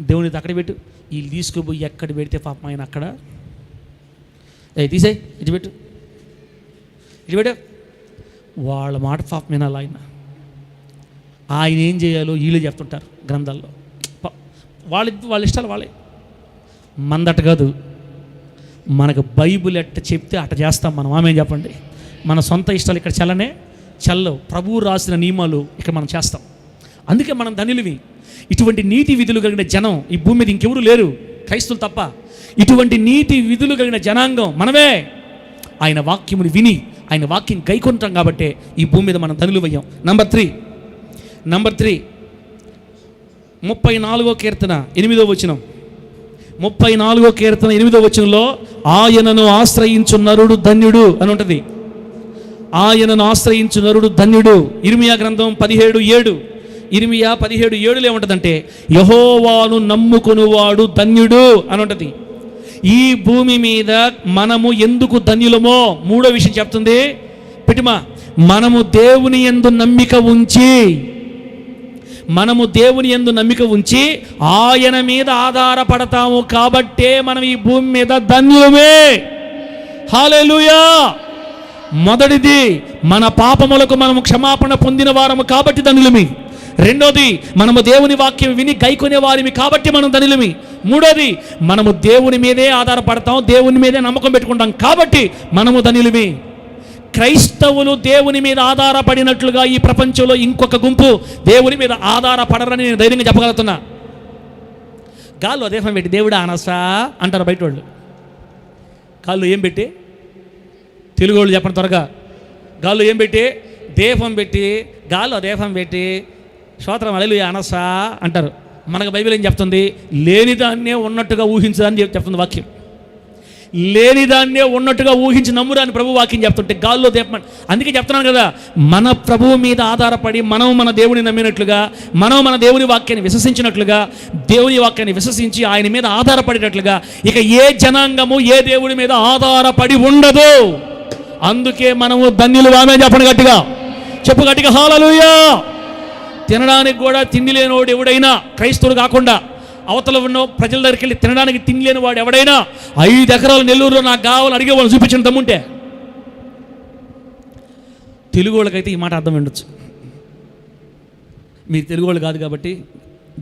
దేవుని అక్కడ పెట్టు, వీళ్ళు తీసుకుపోయి ఎక్కడ పెడితే పాపం ఆయన అక్కడ తీసే ఇటు పెట్టు. వాళ్ళ మాట పాపం వినాలి. ఆయన ఏం చేయాలో వీళ్ళు చెప్తుంటారు గ్రంథాల్లో. వాళ్ళ ఇష్టాలు వాళ్ళే, మందట కాదు. మనకు బైబిల్ ఎట్ట చెప్తే అట్ట చేస్తాం మనం. ఆమె చెప్పండి. మన సొంత ఇష్టాలు ఇక్కడ చల్లవు. ప్రభువు రాసిన నియమాలు ఇక్కడ మనం చేస్తాం. అందుకే మనం ధనులివి. ఇటువంటి నీతి విధులు కలిగిన జనం ఈ భూమి మీద ఇంకెవరు లేరు, క్రైస్తువులు తప్ప. ఇటువంటి నీతి విధులు కలిగిన జనాంగం మనమే. ఆయన వాక్యముని విని ఆయన వాక్యం గైకొంటాం కాబట్టి ఈ భూమి మీద మనం ధనులువయ్యాం. నంబర్ 3 34వ కీర్తన 8వ వచనం. 34వ కీర్తన 8వ వచనంలో ఆయనను ఆశ్రయించు నరుడు ధన్యుడు అని ఉంటుంది. ఆయనను ఆశ్రయించు నరుడు ధన్యుడు. ఇర్మియా గ్రంథం 17:7. ఇర్మియా 17:7 ఏముంటుందంటే యెహోవాను నమ్ముకొనువాడు ధన్యుడు అని ఉంటుంది. ఈ భూమి మీద మనము ఎందుకు ధన్యులమో 3వ విషయం చెప్తుంది. మనము దేవుని యందు నమ్మిక ఉంచి మనము దేవుని యందు నమ్మిక ఉంచి ఆయన మీద ఆధారపడతాము కాబట్టే మనం ఈ భూమి మీద ధన్యులమే. హల్లెలూయా. మొదటిది, మన పాపములకు మనము క్షమాపణ పొందిన వారము కాబట్టి ధన్యులమి. రెండోది, మనము దేవుని వాక్యం విని గైకొనే వారిమి కాబట్టి మనం ధన్యులమి. మూడోది, మనము దేవుని మీదే ఆధారపడతాం, దేవుని మీదే నమ్మకం పెట్టుకుంటాం కాబట్టి మనము ధన్యులమి. క్రైస్తవులు దేవుని మీద ఆధారపడినట్లుగా ఈ ప్రపంచంలో ఇంకొక గుంపు దేవుని మీద ఆధారపడరని నేను ధైర్యంగా చెప్పగలుగుతున్నా. గాల్లో దీపం పెట్టి దేవుడా అనసా అంటారు బయట వాళ్ళు. గాల్లో ఏం పెట్టి, తెలుగు వాళ్ళు చెప్పండి త్వరగా. గాల్లో ఏం పెట్టి? దీపం పెట్టి. గాల్లో దీపం పెట్టి స్తోత్రం హల్లెలూయా అనసా అంటారు. మనకు బైబిల్ ఏం చెప్తుంది? లేనిదాన్నే ఉన్నట్టుగా ఊహించదని చెప్తుంది వాక్యం. లేనిదాన్నే ఉన్నట్టుగా ఊహించి నమ్మురా అని ప్రభు వాక్యం చెప్తుంటే గాల్లో దీపం. అందుకే చెప్తున్నాను కదా, మన ప్రభువు మీద ఆధారపడి మనం మన దేవుని నమ్మినట్లుగా, మనం మన దేవుని వాక్యాన్ని విశ్వసించినట్లుగా, దేవుని వాక్యాన్ని విశ్వసించి ఆయన మీద ఆధారపడినట్లుగా ఇక ఏ జనాంగము ఏ దేవుడి మీద ఆధారపడి ఉండదు. అందుకే మనము ధన్యులు. ఆమె చెప్పండి గట్టిగా, చెప్పు గట్టిగా హల్లెలూయా. తినడానికి కూడా తిండి లేనివాడు ఎవడైనా, క్రైస్తవుడు కాకుండా అవతల ఉన్న ప్రజల దగ్గరికి వెళ్ళి తినడానికి తిండి లేని వాడు ఎవడైనా 5 ఎకరాలు నెల్లూరులో నాకు కావాలని అడిగే వాళ్ళు చూపించిన దమ్ముంటే, తెలుగు వాళ్ళకైతే ఈ మాట అర్థం ఉండొచ్చు. మీరు తెలుగు వాళ్ళు కాదు కాబట్టి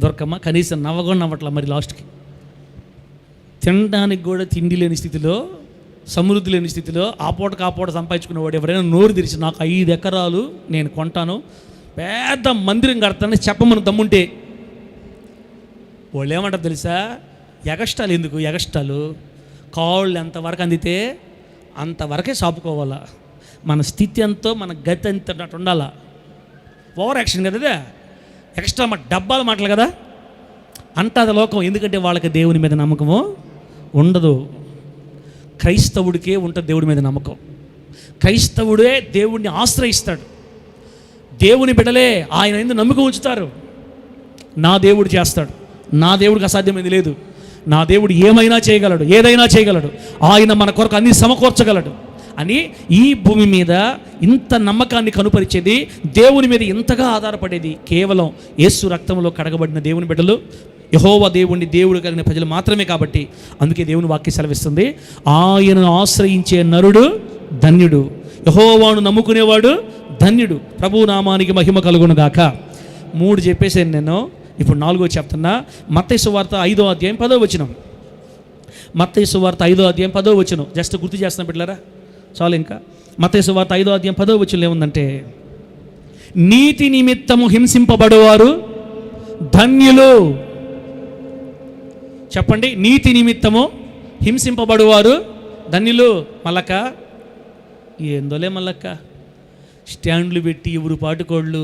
దొరకమ్మ, కనీసం నవ్వట్లా. మరి లాస్ట్కి తినడానికి కూడా తిండి లేని స్థితిలో, సమృద్ధి లేని స్థితిలో ఆపోట సంపాదించుకునేవాడు ఎవరైనా నోరు తెరిచి నాకు 5 ఎకరాలు నేను కొంటాను, పెద్ద మందిరం కడతానని చెప్పమని దమ్ముంటే వాళ్ళు ఏమంటారు తెలుసా? ఎగస్టాలు ఎందుకు? ఎగస్టాలు కాళ్ళు ఎంతవరకు అందితే అంతవరకే సాపుకోవాలా. మన స్థితి ఎంతో మన గతి అంతటట్టు ఉండాలా. ఓవర్ యాక్షన్ కదా అదే, ఎక్స్ట్రా డబ్బాలు మాటలు కదా అంటది లోకం. ఎందుకంటే వాళ్ళకి దేవుని మీద నమ్మకము ఉండదు. క్రైస్తవుడికే ఉంటుంది దేవుడి మీద నమ్మకం. క్రైస్తవుడే దేవుడిని ఆశ్రయిస్తాడు. దేవుని బిడ్డలే ఆయన ఎందుకు నమ్మకం ఉంచుతారు. నా దేవుడు చేస్తాడు, నా దేవుడికి అసాధ్యమైంది లేదు, నా దేవుడు ఏమైనా చేయగలడు, ఏదైనా చేయగలడు, ఆయన మన కొరకు అన్ని సమకూర్చగలడు అని ఈ భూమి మీద ఇంత నమ్మకాన్ని కనుపరిచేది, దేవుని మీద ఇంతగా ఆధారపడేది కేవలం యేసు రక్తంలో కడగబడిన దేవుని బిడ్డలు, యెహోవా దేవుణ్ణి దేవుడు కలిగిన ప్రజలు మాత్రమే. కాబట్టి అందుకే దేవుని వాక్యం సెలవిస్తుంది, ఆయనను ఆశ్రయించే నరుడు ధన్యుడు, యెహోవాను నమ్ముకునేవాడు ధన్యుడు. ప్రభు నామానికి మహిమ కలుగును గాక. 3 చెప్పేసాను నేను, ఇప్పుడు 4 చెప్తున్నా. మత్తయి సువార్త 5వ అధ్యాయం 10వ వచనం. మత్తయి సువార్త 5వ అధ్యాయం 10వ వచనం జస్ట్ గుర్తు చేస్తున్నా బిడ్డలారా, చాలు. ఇంకా మత్తయి సువార్త 5వ అధ్యాయం 10వ వచనం ఏముందంటే, నీతి నిమిత్తము హింసింపబడేవారు ధన్యులు. చెప్పండి, నీతి నిమిత్తము హింసింపబడేవారు ధన్యులు. మల్లక్క ఏందోలే మల్లక్క, స్టాండ్లు పెట్టి ఎవరు పాటుకోళ్ళు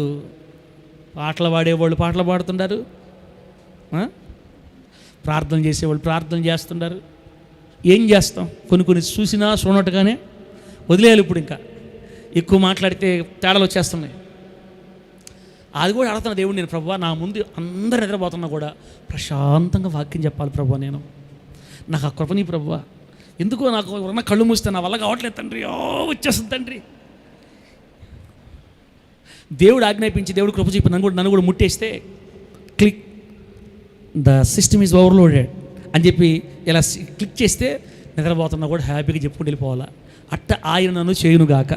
పాటలు పాడేవాళ్ళు పాటలు పాడుతుంటారు, ప్రార్థన చేసేవాళ్ళు ప్రార్థన చేస్తుంటారు. ఏం చేస్తాం? కొన్ని చూసినా చూడనట్టుగానే వదిలేయాలి. ఇప్పుడు ఇంకా ఎక్కువ మాట్లాడితే తేడాలు వచ్చేస్తున్నాయి. అది కూడా అడుగుతున్నా దేవుడు, నేను ప్రభువా నా ముందు అందరు నిద్రపోతున్నా కూడా ప్రశాంతంగా వాక్యం చెప్పాలి ప్రభువా, నేను నాకు ఆ కృపని ప్రభువా, ఎందుకో నాకు ఉన్న కళ్ళు మూస్తే నా వల్ల కావట్లేదు తండ్రి, వచ్చేస్తుంది తండ్రి. దేవుడు ఆజ్ఞాపించి దేవుడు కృప చూపి నన్ను కూడా ముట్టేస్తే click, the system is overloaded అని చెప్పి ఇలా క్లిక్ చేస్తే నిద్రపోతున్నా కూడా హ్యాపీగా చెప్పుకుంటూ వెళ్ళిపోవాలా. అట్ట ఆయన నన్ను చేయునుగాక.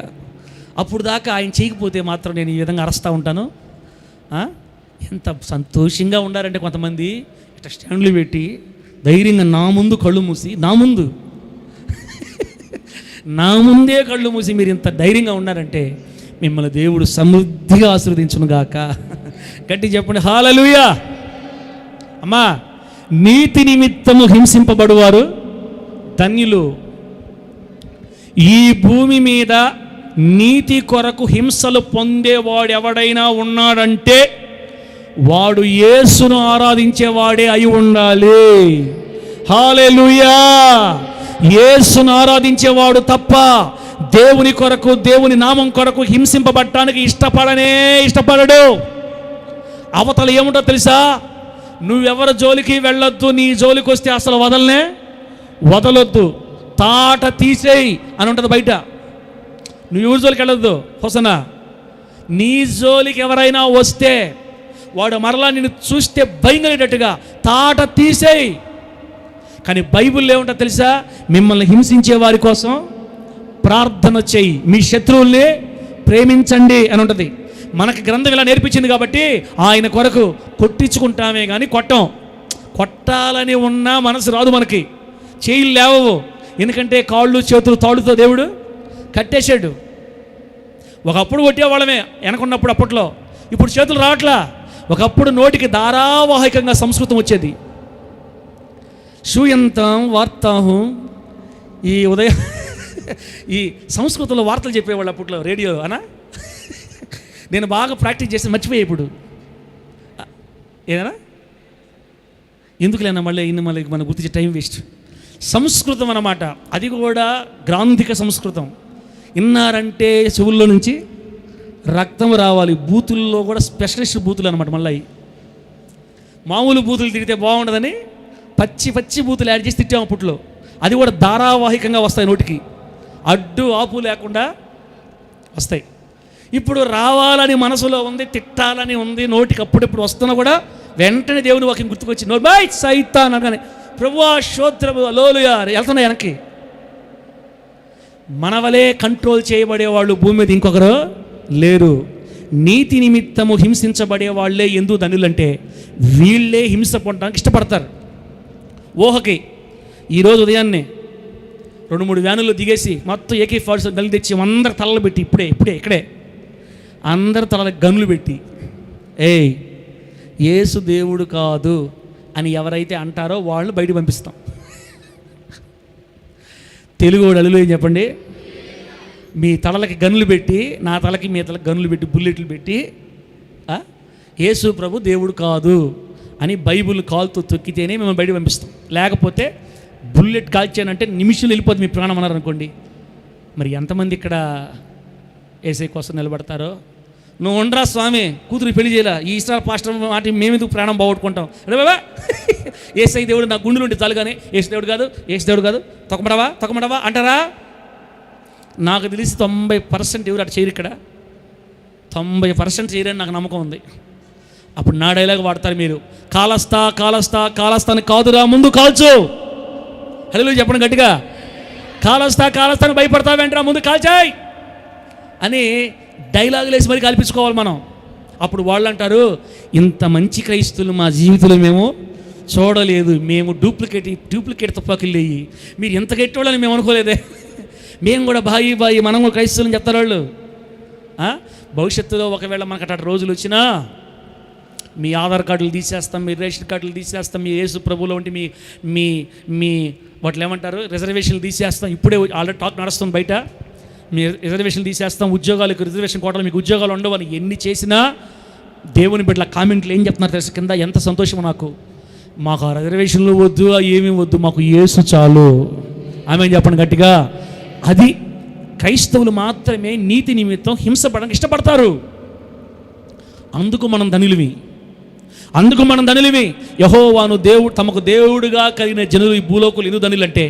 అప్పుడు దాకా ఆయన చేయకపోతే మాత్రం నేను ఈ విధంగా అరస్తూ ఉంటాను. ఎంత సంతోషంగా ఉండారంటే కొంతమంది ఇట్లా స్టాండ్లు పెట్టి ధైర్యంగా నా ముందు కళ్ళు మూసి, నా ముందే కళ్ళు మూసి మీరు ఇంత ధైర్యంగా ఉన్నారంటే మిమ్మల్ని దేవుడు సమృద్ధిగా ఆశీర్వదించునుగాక. గట్టి చెప్పండి హల్లెలూయా. అమ్మా, నీతి నిమిత్తము హింసింపబడువారు ధన్యులు. ఈ భూమి మీద నీతి కొరకు హింసలు పొందేవాడు ఎవడైనా ఉన్నాడంటే వాడు యేసును ఆరాధించేవాడే అయి ఉండాలి. హల్లెలూయా. యేసును ఆరాధించేవాడు తప్ప దేవుని కొరకు, దేవుని నామం కొరకు హింసింపబడటానికి ఇష్టపడడు. అవతల ఏముంటో తెలుసా? నువ్వెవరి జోలికి వెళ్ళొద్దు, నీ జోలికి వస్తే అసలు వదలొద్దు, తాట తీసేయి అని ఉంటుంది బయట. నువ్వు ఎవరి జోలికి వెళ్ళొద్దు. హోసనా, నీ జోలికి ఎవరైనా వస్తే వాడు మరలా నిన్ను చూస్తే భయం కలిగేటట్టుగా తాట తీసేయి. కానీ బైబిల్లో ఏముంటో తెలుసా? మిమ్మల్ని హింసించే వారి కోసం ప్రార్థన చేయి, మీ శత్రువుల్ని ప్రేమించండి అని ఉంటుంది. మనకి గ్రంథం ఇలా నేర్పించింది కాబట్టి ఆయన కొరకు కొట్టించుకుంటామే కానీ కొట్టాలని ఉన్నా మనసు రాదు మనకి, చేయిలు లేవవు. ఎందుకంటే కాళ్ళు చేతులు తాడుతో దేవుడు కట్టేశాడు. ఒకప్పుడు కొట్టేవాళ్ళమే వెనకున్నప్పుడు, అప్పట్లో. ఇప్పుడు చేతులు రావట్లా. ఒకప్పుడు నోటికి ధారావాహికంగా సంస్కృతం వచ్చేది. షూయంతం వార్తాహం, ఈ ఉదయం ఈ సంస్కృతంలో వార్తలు చెప్పేవాళ్ళు అప్పట్లో రేడియో అనా. నేను బాగా ప్రాక్టీస్ చేసి మర్చిపోయా ఇప్పుడు. ఏదైనా ఎందుకులేనా మళ్ళీ మనం గుర్తించే టైం వేస్ట్. సంస్కృతం అన్నమాట, అది కూడా గ్రాంధిక సంస్కృతం. విన్నారంటే చెవుల్లో నుంచి రక్తం రావాలి. బూతుల్లో కూడా స్పెషలిస్ట్ బూతులు అనమాట. మళ్ళీ మామూలు బూతులు తిరిగితే బాగుండదని పచ్చి బూతులు యాడ్ చేసి తిట్టాము అప్పట్లో. అది కూడా ధారావాహికంగా వస్తాయి, నోటికి అడ్డు ఆపు లేకుండా వస్తాయి. ఇప్పుడు రావాలని మనసులో ఉంది, తిట్టాలని ఉంది, నోటికి అప్పుడప్పుడు వస్తున్నా కూడా వెంటనే దేవుని వాక్యం గుర్తుకొచ్చి నోట్ బై సైతాన్ అనగానే ప్రభువా స్తోత్రము హల్లెలూయా వెళ్తున్నాయి వెనక్కి. మన వలే కంట్రోల్ చేయబడేవాళ్ళు భూమి మీద ఇంకొకరు లేరు. నీతి నిమిత్తము హింసించబడే వాళ్ళే ఎందుకు ధనులంటే వీళ్ళే హింస పొందడానికి ఇష్టపడతారు. ఊహకి ఈరోజు ఉదయాన్నే 2-3 వ్యానుల్లో దిగేసి మొత్తం AK-47 గన్నులు తెచ్చి అందరు తలలు పెట్టి ఇక్కడే అందరు తలలకు గన్నులు పెట్టి యేసు దేవుడు కాదు అని ఎవరైతే అంటారో వాళ్ళు బయట పంపిస్తాం. తెలుగు అడుగులో ఏం చెప్పండి? మీ తలలకి గన్నులు పెట్టి, నా తలకి మీ తలకి గన్నులు పెట్టి, బుల్లెట్లు పెట్టి యేసు ప్రభు దేవుడు కాదు అని బైబిల్ కాల్తో తొక్కితేనే మేము బయట పంపిస్తాం. లేకపోతే బుల్లెట్ కాల్చానంటే నిమిషంలో వెళ్ళిపోతుంది మీ ప్రాణం అన్నారు అనుకోండి. మరి ఎంతమంది ఇక్కడ ఏసై కోసం నిలబడతారో? నువ్వు ఉండరా స్వామి, కూతురు పెళ్లి చేయాల, ఈ ఇస్రాయల్ పాస్టర్ మాట మేమెందుకు ప్రాణం బాగొట్టుకుంటాం? అరే బాబా, ఏసై దేవుడు నా గుండెలు ఉంటే చాలు, కానీ ఏసు దేవుడు కాదు తొక్కమడవా అంటారా? నాకు తెలిసి 90% ఎవరు అటు చేయరు. ఇక్కడ 90% చేయరని నాకు నమ్మకం ఉంది. అప్పుడు నా డైలాగ్ వాడతారు మీరు, కాలస్తాని కాదురా ముందు కాల్చు. హల్లెలూయా చెప్పండి గట్టిగా. కాలస్తాని భయపడతావేంట్రా, ముందు కాల్చాయి అని డైలాగులు వేసి మరి కల్పించుకోవాలి మనం. అప్పుడు వాళ్ళు అంటారు, ఇంత మంచి క్రైస్తువులు మా జీవితంలో మేము చూడలేదు, మేము డూప్లికేట్ తుపాకులు లేయి, మీరు ఎంత గెట్టోళ్ళని మేము అనుకోలేదే, మేము కూడా బాయి మనం కూడా క్రైస్తవులని చెప్తారు వాళ్ళు. భవిష్యత్తులో ఒకవేళ మనకు అట్లా రోజులు వచ్చినా మీ ఆధార్ కార్డులు తీసేస్తాం, మీ రేషన్ కార్డులు తీసేస్తాం, మీ యేసు ప్రభువులో ఉంటే మీ వాటిలో ఏమంటారు రిజర్వేషన్లు తీసేస్తాం. ఇప్పుడే ఆల్రెడీ టాక్ నడుస్తుంది బయట, మీ రిజర్వేషన్లు తీసేస్తాం, ఉద్యోగాలకు రిజర్వేషన్ కోటాలు మీకు ఉద్యోగాలు ఉండవు అని ఎన్ని చేసినా దేవుని బిడ్డల కామెంట్లు ఏం చెప్తున్నారు తెలుసు కింద? ఎంత సంతోషమో నాకు, మాకు ఆ రిజర్వేషన్లు వద్దు, ఏమీ వద్దు, మాకు యేసు చాలు. ఆమె చెప్పండి గట్టిగా. అది క్రైస్తవులు మాత్రమే నీతి నిమిత్తం హింసపడడానికి ఇష్టపడతారు. అందుకు మనం ధనులివి. యెహోవాను దేవుడు తమకు దేవుడుగా కలిగిన జనులు ఈ భూలోకులు ఎందుకు ధనులంటే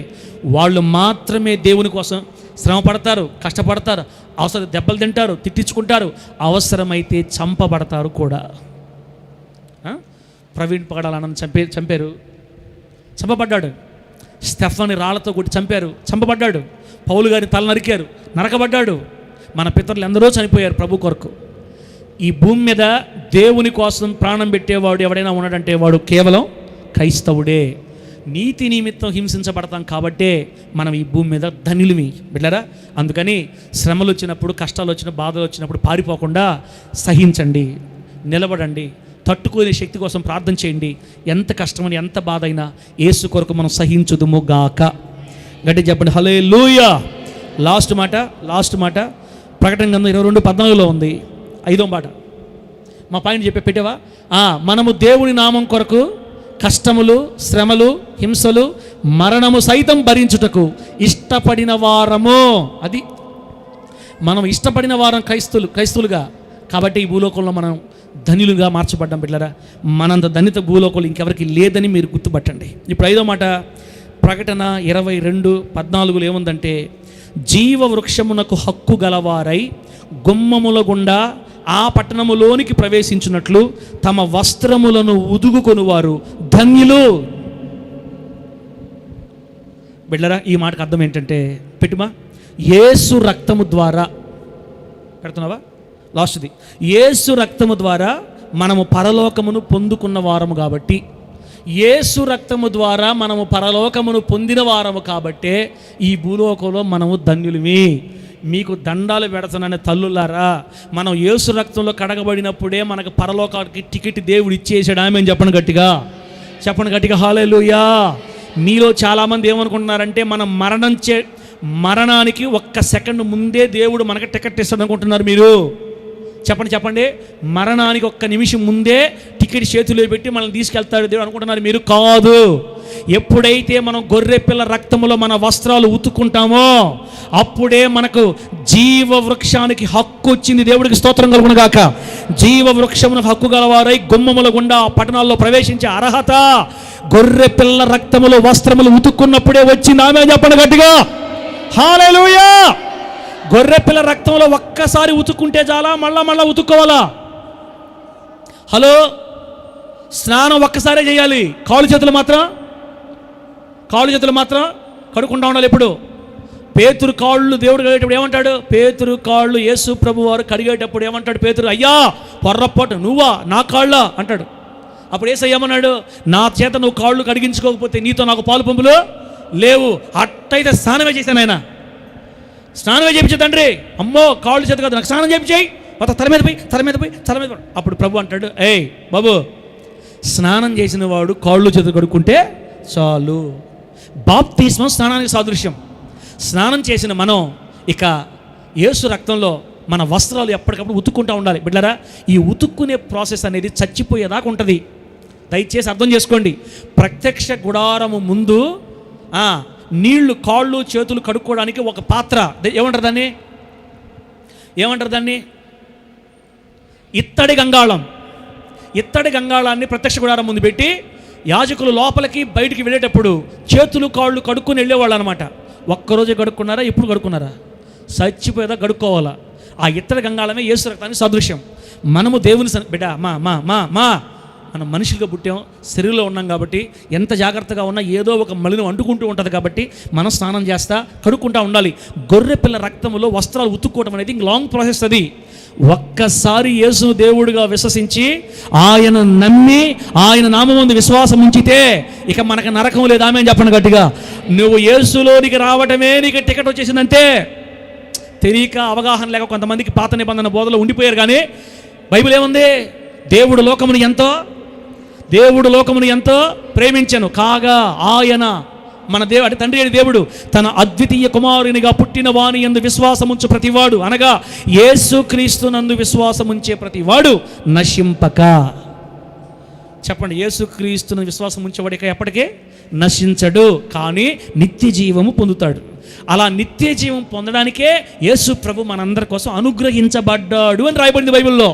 వాళ్ళు మాత్రమే దేవుని కోసం శ్రమ పడతారు, కష్టపడతారు, అవసరం దెబ్బలు తింటారు, తిట్టించుకుంటారు, అవసరమైతే చంపబడతారు కూడా. ప్రవీణ్ పగడాలను చంపబడ్డాడు. స్టెఫాన్ని రాళ్లతో కొట్టి చంపబడ్డాడు. పౌలు గారిని తల నరకబడ్డాడు. మన పితరులు ఎందరో చనిపోయారు ప్రభు కొరకు. ఈ భూమి మీద దేవుని కోసం ప్రాణం పెట్టేవాడు ఎవడైనా ఉన్నాడంటే వాడు కేవలం క్రైస్తవుడే. నీతి నిమిత్తం హింసించబడతాం కాబట్టే మనం ఈ భూమి మీద ధనులుమి బిడ్డలారా. అందుకని శ్రమలు వచ్చినప్పుడు, కష్టాలు వచ్చినప్పుడు, బాధలు వచ్చినప్పుడు పారిపోకుండా సహించండి, నిలబడండి, తట్టుకునే శక్తి కోసం ప్రార్థన చేయండి. ఎంత కష్టమని ఎంత బాధ అయినా యేసు కొరకు మనం సహించుదుము గాక. గట్టి చెప్పండి హల్లెలూయా. లాస్ట్ మాట ప్రకటన గ్రంథం 22:14 ఉంది, 5వ మాట. మా పాయింట్ పెట్టావా? మనము దేవుని నామం కొరకు కష్టములు, శ్రమలు, హింసలు, మరణము సైతం భరించుటకు ఇష్టపడిన వారము. అది మనం ఇష్టపడిన వారం క్రైస్తువులుగా. కాబట్టి ఈ భూలోకంలో మనం ధనులుగా మార్చబడ్డాం బిడ్డలారా. మనంత ధన్యత భూలోకంలో ఇంకెవరికి లేదని మీరు గుర్తుపట్టండి. ఇప్పుడు 5వ మాట ప్రకటన 22:14 ఏముందంటే, జీవ వృక్షమునకు హక్కు గలవారై గుమ్మముల గుండా ఆ పట్టణములోనికి ప్రవేశించినట్లు తమ వస్త్రములను ఉదుగుకొని వారు ధన్యులు. బిడ్డరా, ఈ మాటకు అర్థం ఏంటంటే, పెట్టుమా, యేసు రక్తము ద్వారా, పెడుతున్నావా లాస్ట్ది, యేసు రక్తము ద్వారా మనము పరలోకమును పొందుకున్న వారము కాబట్టి, యేసు రక్తము ద్వారా మనము పరలోకమును పొందిన వారము కాబట్టే ఈ భూలోకంలో మనము ధన్యులమి. మీకు దండాలు పెడతానని తల్లులారా, మనం యేసు రక్తంలో కడగబడినప్పుడే మనకు పరలోకానికి టికెట్ దేవుడు ఇచ్చేసాడు. ఆమె చెప్పండి గట్టిగా, చెప్పండి గట్టిగా హల్లెలూయా. మీలో చాలామంది ఏమనుకుంటున్నారంటే, మనం మరణానికి 1 సెకండ్ ముందే దేవుడు మనకు టికెట్ ఇస్తాడు అనుకుంటున్నారు మీరు. చెప్పండి, మరణానికి 1 నిమిషం ముందే టికెట్ చేతిలో పెట్టి మనల్ని తీసుకెళ్తాడు దేవుడు అనుకుంటున్నారు మీరు. కాదు. ఎప్పుడైతే మనం గొర్రె పిల్ల రక్తములో మన వస్త్రాలు ఉతుక్కుంటామో అప్పుడే మనకు జీవ వృక్షానికి హక్కు వచ్చింది. దేవుడికి స్తోత్రం కలుగును గాక. జీవ వృక్షమునకు హక్కు గలవారై గుమ్మముల గుండా పట్టణాల్లో ప్రవేశించే అర్హత గొర్రె పిల్ల రక్తములో వస్త్రములు ఉతుక్కున్నప్పుడే వచ్చింది. ఆమె చెప్పండి గట్టిగా హల్లెలూయా. గొర్రె పిల్ల రక్తంలో ఒక్కసారి ఉతుక్కుంటే చాలా, మళ్ళా ఉతుక్కోవాలా? హలో, స్నానం ఒక్కసారే చేయాలి. కాళ్ళు చేతులు మాత్రం కడుక్కుంటా ఉండాలి. ఎప్పుడు పేతురు కాళ్ళు దేవుడు కడిగేటప్పుడు ఏమంటాడు? పేతురు కాళ్ళు యేసు ప్రభు వారు కడిగేటప్పుడు ఏమంటాడు? పేతురు, అయ్యా పొర్రపాటు నువ్వా, నా కాళ్ళ అంటాడు. అప్పుడు యేసయ్య ఏమన్నాడు? నా చేత నువ్వు కాళ్ళు కడిగించుకోకపోతే నీతో నాకు పాలు పంపులు లేవు. అట్టయితే స్నానమే చేశాను ఆయన, స్నానమే చేయించే తండ్రి. అమ్మో కాళ్ళు చేత కాదు, నాకు స్నానం చేయించేయి, తల మీద పోయి. అప్పుడు ప్రభు అంటాడు, ఏయ్ బాబు, స్నానం చేసిన వాడు కాళ్ళు చేతులు కడుక్కుంటే చాలు. బాప్తిస్మం స్నానానికి సాదృశ్యం. స్నానం చేసిన మనం ఇక యేసు రక్తంలో మన వస్త్రాలు ఎప్పటికప్పుడు ఉతుక్కుంటూ ఉండాలి. బిడ్డలారా, ఈ ఉతుక్కునే ప్రాసెస్ అనేది చచ్చిపోయేదాకా ఉంటుంది. దయచేసి అర్థం చేసుకోండి. ప్రత్యక్ష గుడారము ముందు నీళ్లు కాళ్ళు చేతులు కడుక్కోవడానికి ఒక పాత్ర, ఏమంటారు దాన్ని? ఇత్తడి గంగాళాన్ని ప్రత్యక్ష గుడారం ముందు పెట్టి యాజకులు లోపలికి బయటికి వెళ్ళేటప్పుడు చేతులు కాళ్ళు కడుక్కొని వెళ్ళేవాళ్ళు అనమాట. ఒక్కరోజే కడుక్కున్నారా? ఎప్పుడు కడుక్కున్నారా? చచ్చిపోయేదా కడుక్కోవాలా. ఆ ఇత్తడి గంగాళమే యేసు రక్తానికి సాదృశ్యం. మనము దేవుని బిడ్డ మనం మనుషులుగా పుట్టాం, శరీరంలో ఉన్నాం కాబట్టి ఎంత జాగ్రత్తగా ఉన్నా ఏదో ఒక మలినం అంటుకుంటూ ఉంటుంది. కాబట్టి మనం స్నానం చేస్తా కడుక్కుంటూ ఉండాలి. గొర్రె పిల్ల రక్తములో వస్త్రాలు ఉతుక్కోవడం అనేది లాంగ్ ప్రాసెస్. అది ఒక్కసారి యేసు దేవుడిగా విశ్వసించి ఆయన నమ్మి ఆయన నామముందు విశ్వాసం ఉంచితే ఇక మనకు నరకం లేదు. ఆమె చెప్పండి గట్టిగా. నువ్వు యేసులోనికి రావటమే నీకు టికెట్ వచ్చేసిందంటే. తెలియక అవగాహన లేక కొంతమందికి పాత నిబంధన బోధలో ఉండిపోయారు. కానీ బైబిల్ ఏముంది? దేవుడు లోకమును ఎంతో ప్రేమించెను కాగా ఆయన, మన అంటే తండ్రి అయిన దేవుడు, తన అద్వితీయ కుమారునిగా పుట్టిన వాని యందు విశ్వాసముంచు ప్రతివాడు, అనగా యేసు క్రీస్తునందు విశ్వాసముంచే ప్రతివాడు నశింపక. చెప్పండి, యేసు క్రీస్తును విశ్వాసం ఉంచేవాడు ఇక ఎప్పటికే నశించడు, కానీ నిత్య జీవము పొందుతాడు. అలా నిత్య జీవం పొందడానికే యేసు ప్రభు మనందరి కోసం అనుగ్రహించబడ్డాడు అని రాయబడింది బైబిల్లో.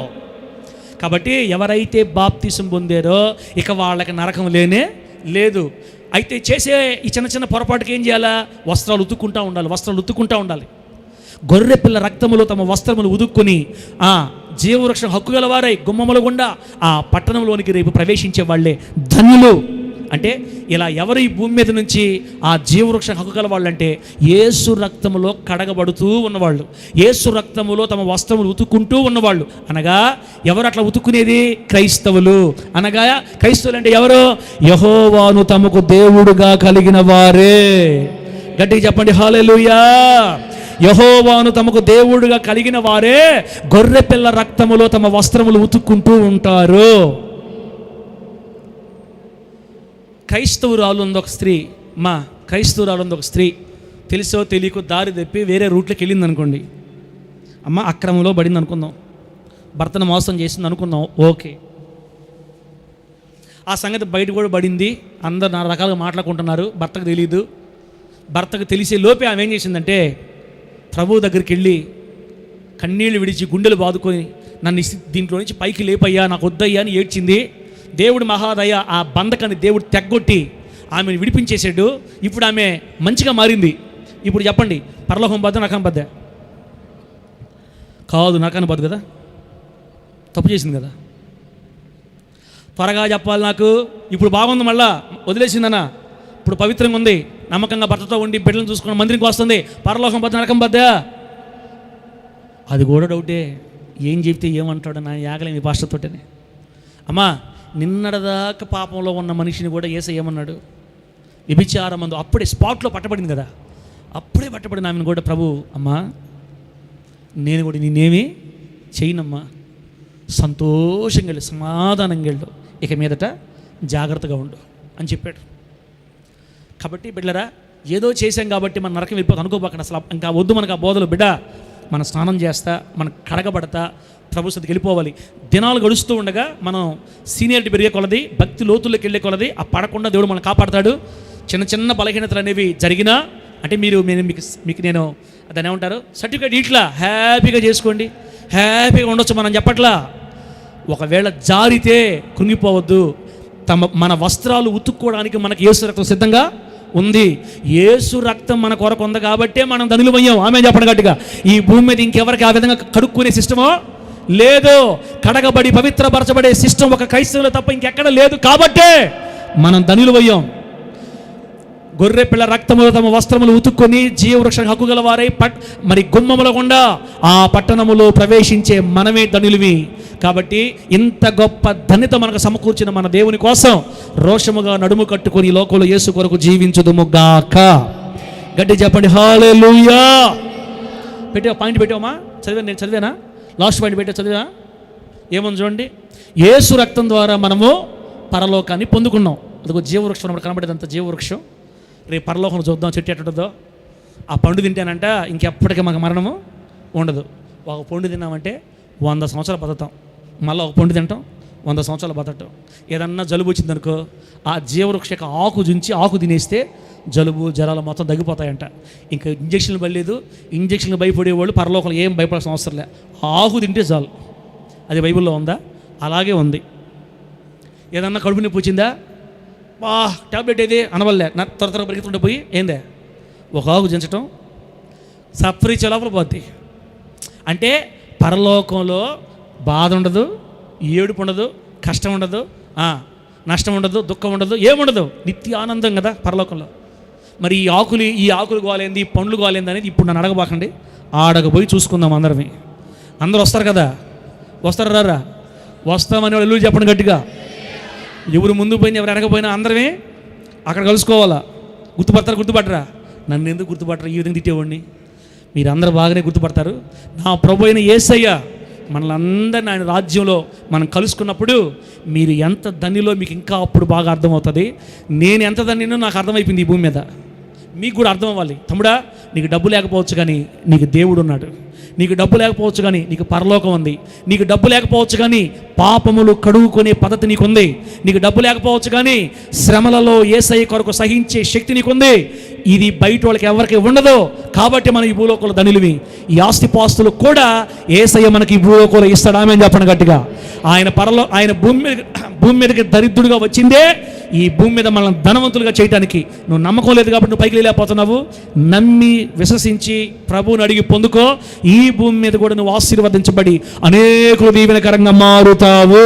కాబట్టి ఎవరైతే బాప్తిసం పొందారో ఇక వాళ్ళకి నరకం లేనే లేదు. అయితే చేసే ఈ చిన్న పొరపాటుకి ఏం చేయాలా? వస్త్రాలు ఉతుక్కుంటూ ఉండాలి. గొర్రె పిల్ల రక్తములో తమ వస్త్రములు ఉదుక్కుని జీవవృక్షం హక్కు గలవారై గుమ్మముల గుండా ఆ పట్టణంలోనికి రేపు ప్రవేశించే వాళ్ళే ధన్యులు. అంటే ఇలా ఎవరు ఈ భూమి మీద నుంచి ఆ జీవవృక్షం హక్కు గలవాళ్ళు అంటే యేసు రక్తములో కడగబడుతూ ఉన్నవాళ్ళు, యేసు రక్తములో తమ వస్త్రములు ఉతుక్కుంటూ ఉన్నవాళ్ళు. అనగా ఎవరు అట్లా ఉతుక్కునేది? క్రైస్తవులు. అనగా క్రైస్తవులు అంటే ఎవరు? యెహోవాను తమకు దేవుడుగా కలిగిన వారే. గట్టిగా చెప్పండి హల్లెలూయా. యెహోవాను తమకు దేవుడుగా కలిగిన వారే గొర్రె పిల్ల రక్తములో తమ వస్త్రములు ఉతుక్కుంటూ ఉంటారు. క్రైస్తవురాలు ఉంది ఒక స్త్రీ, తెలుసో తెలియకో దారి తప్పి వేరే రూట్లోకి వెళ్ళింది అనుకోండి. అమ్మ అక్రమంలో పడింది అనుకుందాం, భర్తను మోసం చేసింది అనుకుందాం, ఓకే. ఆ సంగతి బయట కూడా పడింది, అందరు నానా రకాలుగా మాట్లాడుకుంటున్నారు, భర్తకు తెలియదు. భర్తకు తెలిసే లోపే ఆమె ఏం చేసిందంటే ప్రభువు దగ్గరికి వెళ్ళి కన్నీళ్లు విడిచి గుండెలు బాదుకొని నన్ను దీంట్లో నుంచి పైకి లేపయ్యా, నాకు వద్దయ్యా అని ఏడ్చింది. దేవుడు మహాదయ ఆ బంధకాన్ని దేవుడు తెగ్గొట్టి ఆమెను విడిపించేసాడు. ఇప్పుడు ఆమె మంచిగా మారింది. ఇప్పుడు చెప్పండి, పరలోకం బద్ద నరకం బద్ద? కాదు, నరకాన్ని బద్దు కదా. తప్పు చేసింది కదా. త్వరగా చెప్పాలి నాకు, ఇప్పుడు బాగుంది, మళ్ళా వదిలేసిందన్న, ఇప్పుడు పవిత్రంగా ఉంది, నమ్మకంగా భర్తతో ఉండి బిడ్డలను చూసుకుని మందిరికి వస్తుంది, పరలోకం బద్ద నరకం బద్దా, అది కూడా డౌటే. ఏం చెప్తే ఏమంటాడు నా యాగలేని భాషతోటనే. అమ్మా, నిన్నటిదాకా పాపంలో ఉన్న మనిషిని కూడా యేసయ్య ఏమన్నాడు? వ్యభిచారమందు. అప్పుడే స్పాట్లో పట్టబడింది కదా, అప్పుడే పట్టబడిన ఆమెను కూడా ప్రభు, అమ్మా నేను కూడా నిన్నేమీ చేయనమ్మా, సంతోషంగా వెళ్ళు, సమాధానంగా వెళ్ళు, ఇక మీదట జాగ్రత్తగా ఉండు అని చెప్పాడు. కాబట్టి బిడ్డరా, ఏదో చేశాం కాబట్టి మన నరకం వెళ్ళిపోతుంది అనుకోబాకండి. అసలు ఇంకా వద్దు మనకు ఆ బోధలు. బిడ్డ, మనం స్నానం చేస్తా, మనం కడగబడతా ప్రభు సన్నిధికి వెళ్ళిపోవాలి. దినాలు గడుస్తూ ఉండగా మనం సీనియారిటీ పెరిగే కొలది, భక్తి లోతుల్లోకి వెళ్ళే కొలది ఆ పడకుండా దేవుడు మనం కాపాడతాడు. చిన్న చిన్న బలహీనతలు అనేవి జరిగినా అంటే మీకు నేను దాన్ని ఏమంటారు, సర్టిఫికేట్ ఇట్లా హ్యాపీగా చేసుకోండి, హ్యాపీగా ఉండొచ్చు మనం చెప్పట్లా. ఒకవేళ జారితే కృంగిపోవద్దు. మన వస్త్రాలు ఉతుక్కోవడానికి మనకి యేసు రక్తం సిద్ధంగా ఉంది. యేసు రక్తం మన కొరకు ఉంది కాబట్టే మనం ధనులమయ్యాం. ఆమె చెప్పండి గట్టిగా. ఈ భూమి మీద ఇంకెవరికి ఆ విధంగా కడుక్కునే సిస్టమో లేదు. కడగబడి పవిత్రపరచబడే సిస్టమ్ ఒక క్రైస్తవులు తప్ప ఇంకెక్కడ లేదు కాబట్టే మనం ధనులమయ్యాం. గొర్రె పిల్ల రక్తములు తమ వస్త్రములు ఉతుక్కొని జీవవృక్ష హక్కు గలవారై మరి గుమ్మముల గుండా ఆ పట్టణములో ప్రవేశించే మనమే ధనులివి. కాబట్టి ఇంత గొప్ప ధన్యత మనకు సమకూర్చిన మన దేవుని కోసం రోషముగా నడుము కట్టుకొని లోకంలో యేసు కొరకు జీవించుదుము గాక. గట్టి చెప్పండి హల్లెలూయా. పాయింట్ పెట్టావమ్మా? నేను చదివానా? లాస్ట్ పాయింట్ పెట్టా, చదివా? ఏముంది చూడండి. యేసు రక్తం ద్వారా మనము పరలోకాన్ని పొందుకున్నాం. అదిగో జీవవృక్షం మనకు కనబడేదంత జీవవృక్షం. రేపు పరలోకం చూద్దాం చెట్టు ఎట్టుంటుందో. ఆ పండు తింటానంట ఇంకెప్పటికీ మాకు మరణము ఉండదు. ఒక పండు తిన్నామంటే 100 సంవత్సరాలు బతుకుతాం. మళ్ళీ ఒక పండు తింటాం, 100 సంవత్సరాలు బతకటం. ఏదన్నా జలుబు వచ్చిందనుకో ఆ జీవవృక్ష యొక్క ఆకు చుంచి ఆకు తినేస్తే జలుబు జ్వరాలు మొత్తం తగ్గిపోతాయంట. ఇంకా ఇంజక్షన్లు పడలేదు. ఇంజక్షన్లు భయపడేవాళ్ళు పరలోకంలో ఏం భయపడాల్సిన అవసరం లే, ఆకు తింటే చాలు. అది బైబిల్లో ఉందా? అలాగే ఉంది. ఏదన్నా కడుపు నొప్పి వచ్చిందా, ట్యాబ్లెట్ ఏది అనవల్లే, త్వర పరిగెత్తుంటే పోయి ఏందే ఒక ఆకు దించటం, సఫరించే లోపల పోద్ది. అంటే పరలోకంలో బాధ ఉండదు, ఏడుపు ఉండదు, కష్టం ఉండదు, నష్టం ఉండదు, దుఃఖం ఉండదు, ఏముండదు, నిత్య ఆనందం కదా పరలోకంలో. మరి ఈ ఆకులు గోలేంది, ఈ పండ్లు గోలేంది అనేది ఇప్పుడు నన్ను అడగబాకండి. ఆడకపోయి చూసుకుందాం అందరమే. అందరూ వస్తారు కదా, వస్తారు రారా? వస్తామని వాళ్ళు ఎల్లు చెప్పండి గట్టిగా. ఎవరు ముందు పోయినా ఎవరు వెనకపోయినా అందరమే అక్కడ కలుసుకోవాలా. గుర్తుపట్టరా? నన్ను ఎందుకు గుర్తుపట్టరా? ఈ విధంగా తిట్టేవాడిని. మీరు అందరూ బాగానే గుర్తుపడతారు. నా ప్రభు అయిన యేసయ్య మనలందరినీ ఆయన రాజ్యంలో మనం కలుసుకున్నప్పుడు మీరు ఎంత ధనిలో మీకు ఇంకా అప్పుడు బాగా అర్థమవుతుంది. నేను ఎంత ధనినో నాకు అర్థమైపోయింది ఈ భూమి మీద. మీకు కూడా అర్థం అవ్వాలి. తమ్ముడా, నీకు డబ్బు లేకపోవచ్చు కానీ నీకు దేవుడు ఉన్నాడు. నీకు డబ్బు లేకపోవచ్చు కానీ నీకు పరలోకం ఉంది. నీకు డబ్బు లేకపోవచ్చు కానీ పాపములు కడుగుకునే పద్ధతి నీకుంది. నీకు డబ్బు లేకపోవచ్చు కానీ శ్రమలలో యేసయ్య కొరకు సహించే శక్తి నీకుంది. ఇది బయట వాళ్ళకి ఎవరికి ఉండదు. కాబట్టి మనం ఈ భూలోకంలో ధనులివి. ఈ ఆస్తిపాస్తులు కూడా యేసయ్య మనకి ఈ భూలోకంలో ఇస్తాడు. ఆమె చెప్పండి గట్టిగా. ఆయన భూమి మీదకి దరిద్రుడిగా వచ్చిందే ఈ భూమి మీద మనల్ని ధనవంతులుగా చేయడానికి. నువ్వు నమ్మకం లేదు కాబట్టి నువ్వు పైకి వెళ్ళిపోతున్నావు. నమ్మి విశ్వసించి ప్రభువుని అడిగి పొందుకో. ఈ భూమి మీద కూడా నువ్వు ఆశీర్వదించబడి అనేకులు దీవెనకరంగా మారుతావు.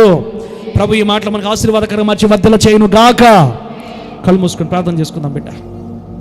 ప్రభు ఈ మాటలు మనకు ఆశీర్వాదకరంగా మార్చి వర్ధల చేయను గాక. కళ్ళు మూసుకొని ప్రార్థన చేసుకుందాం బిడ్డ.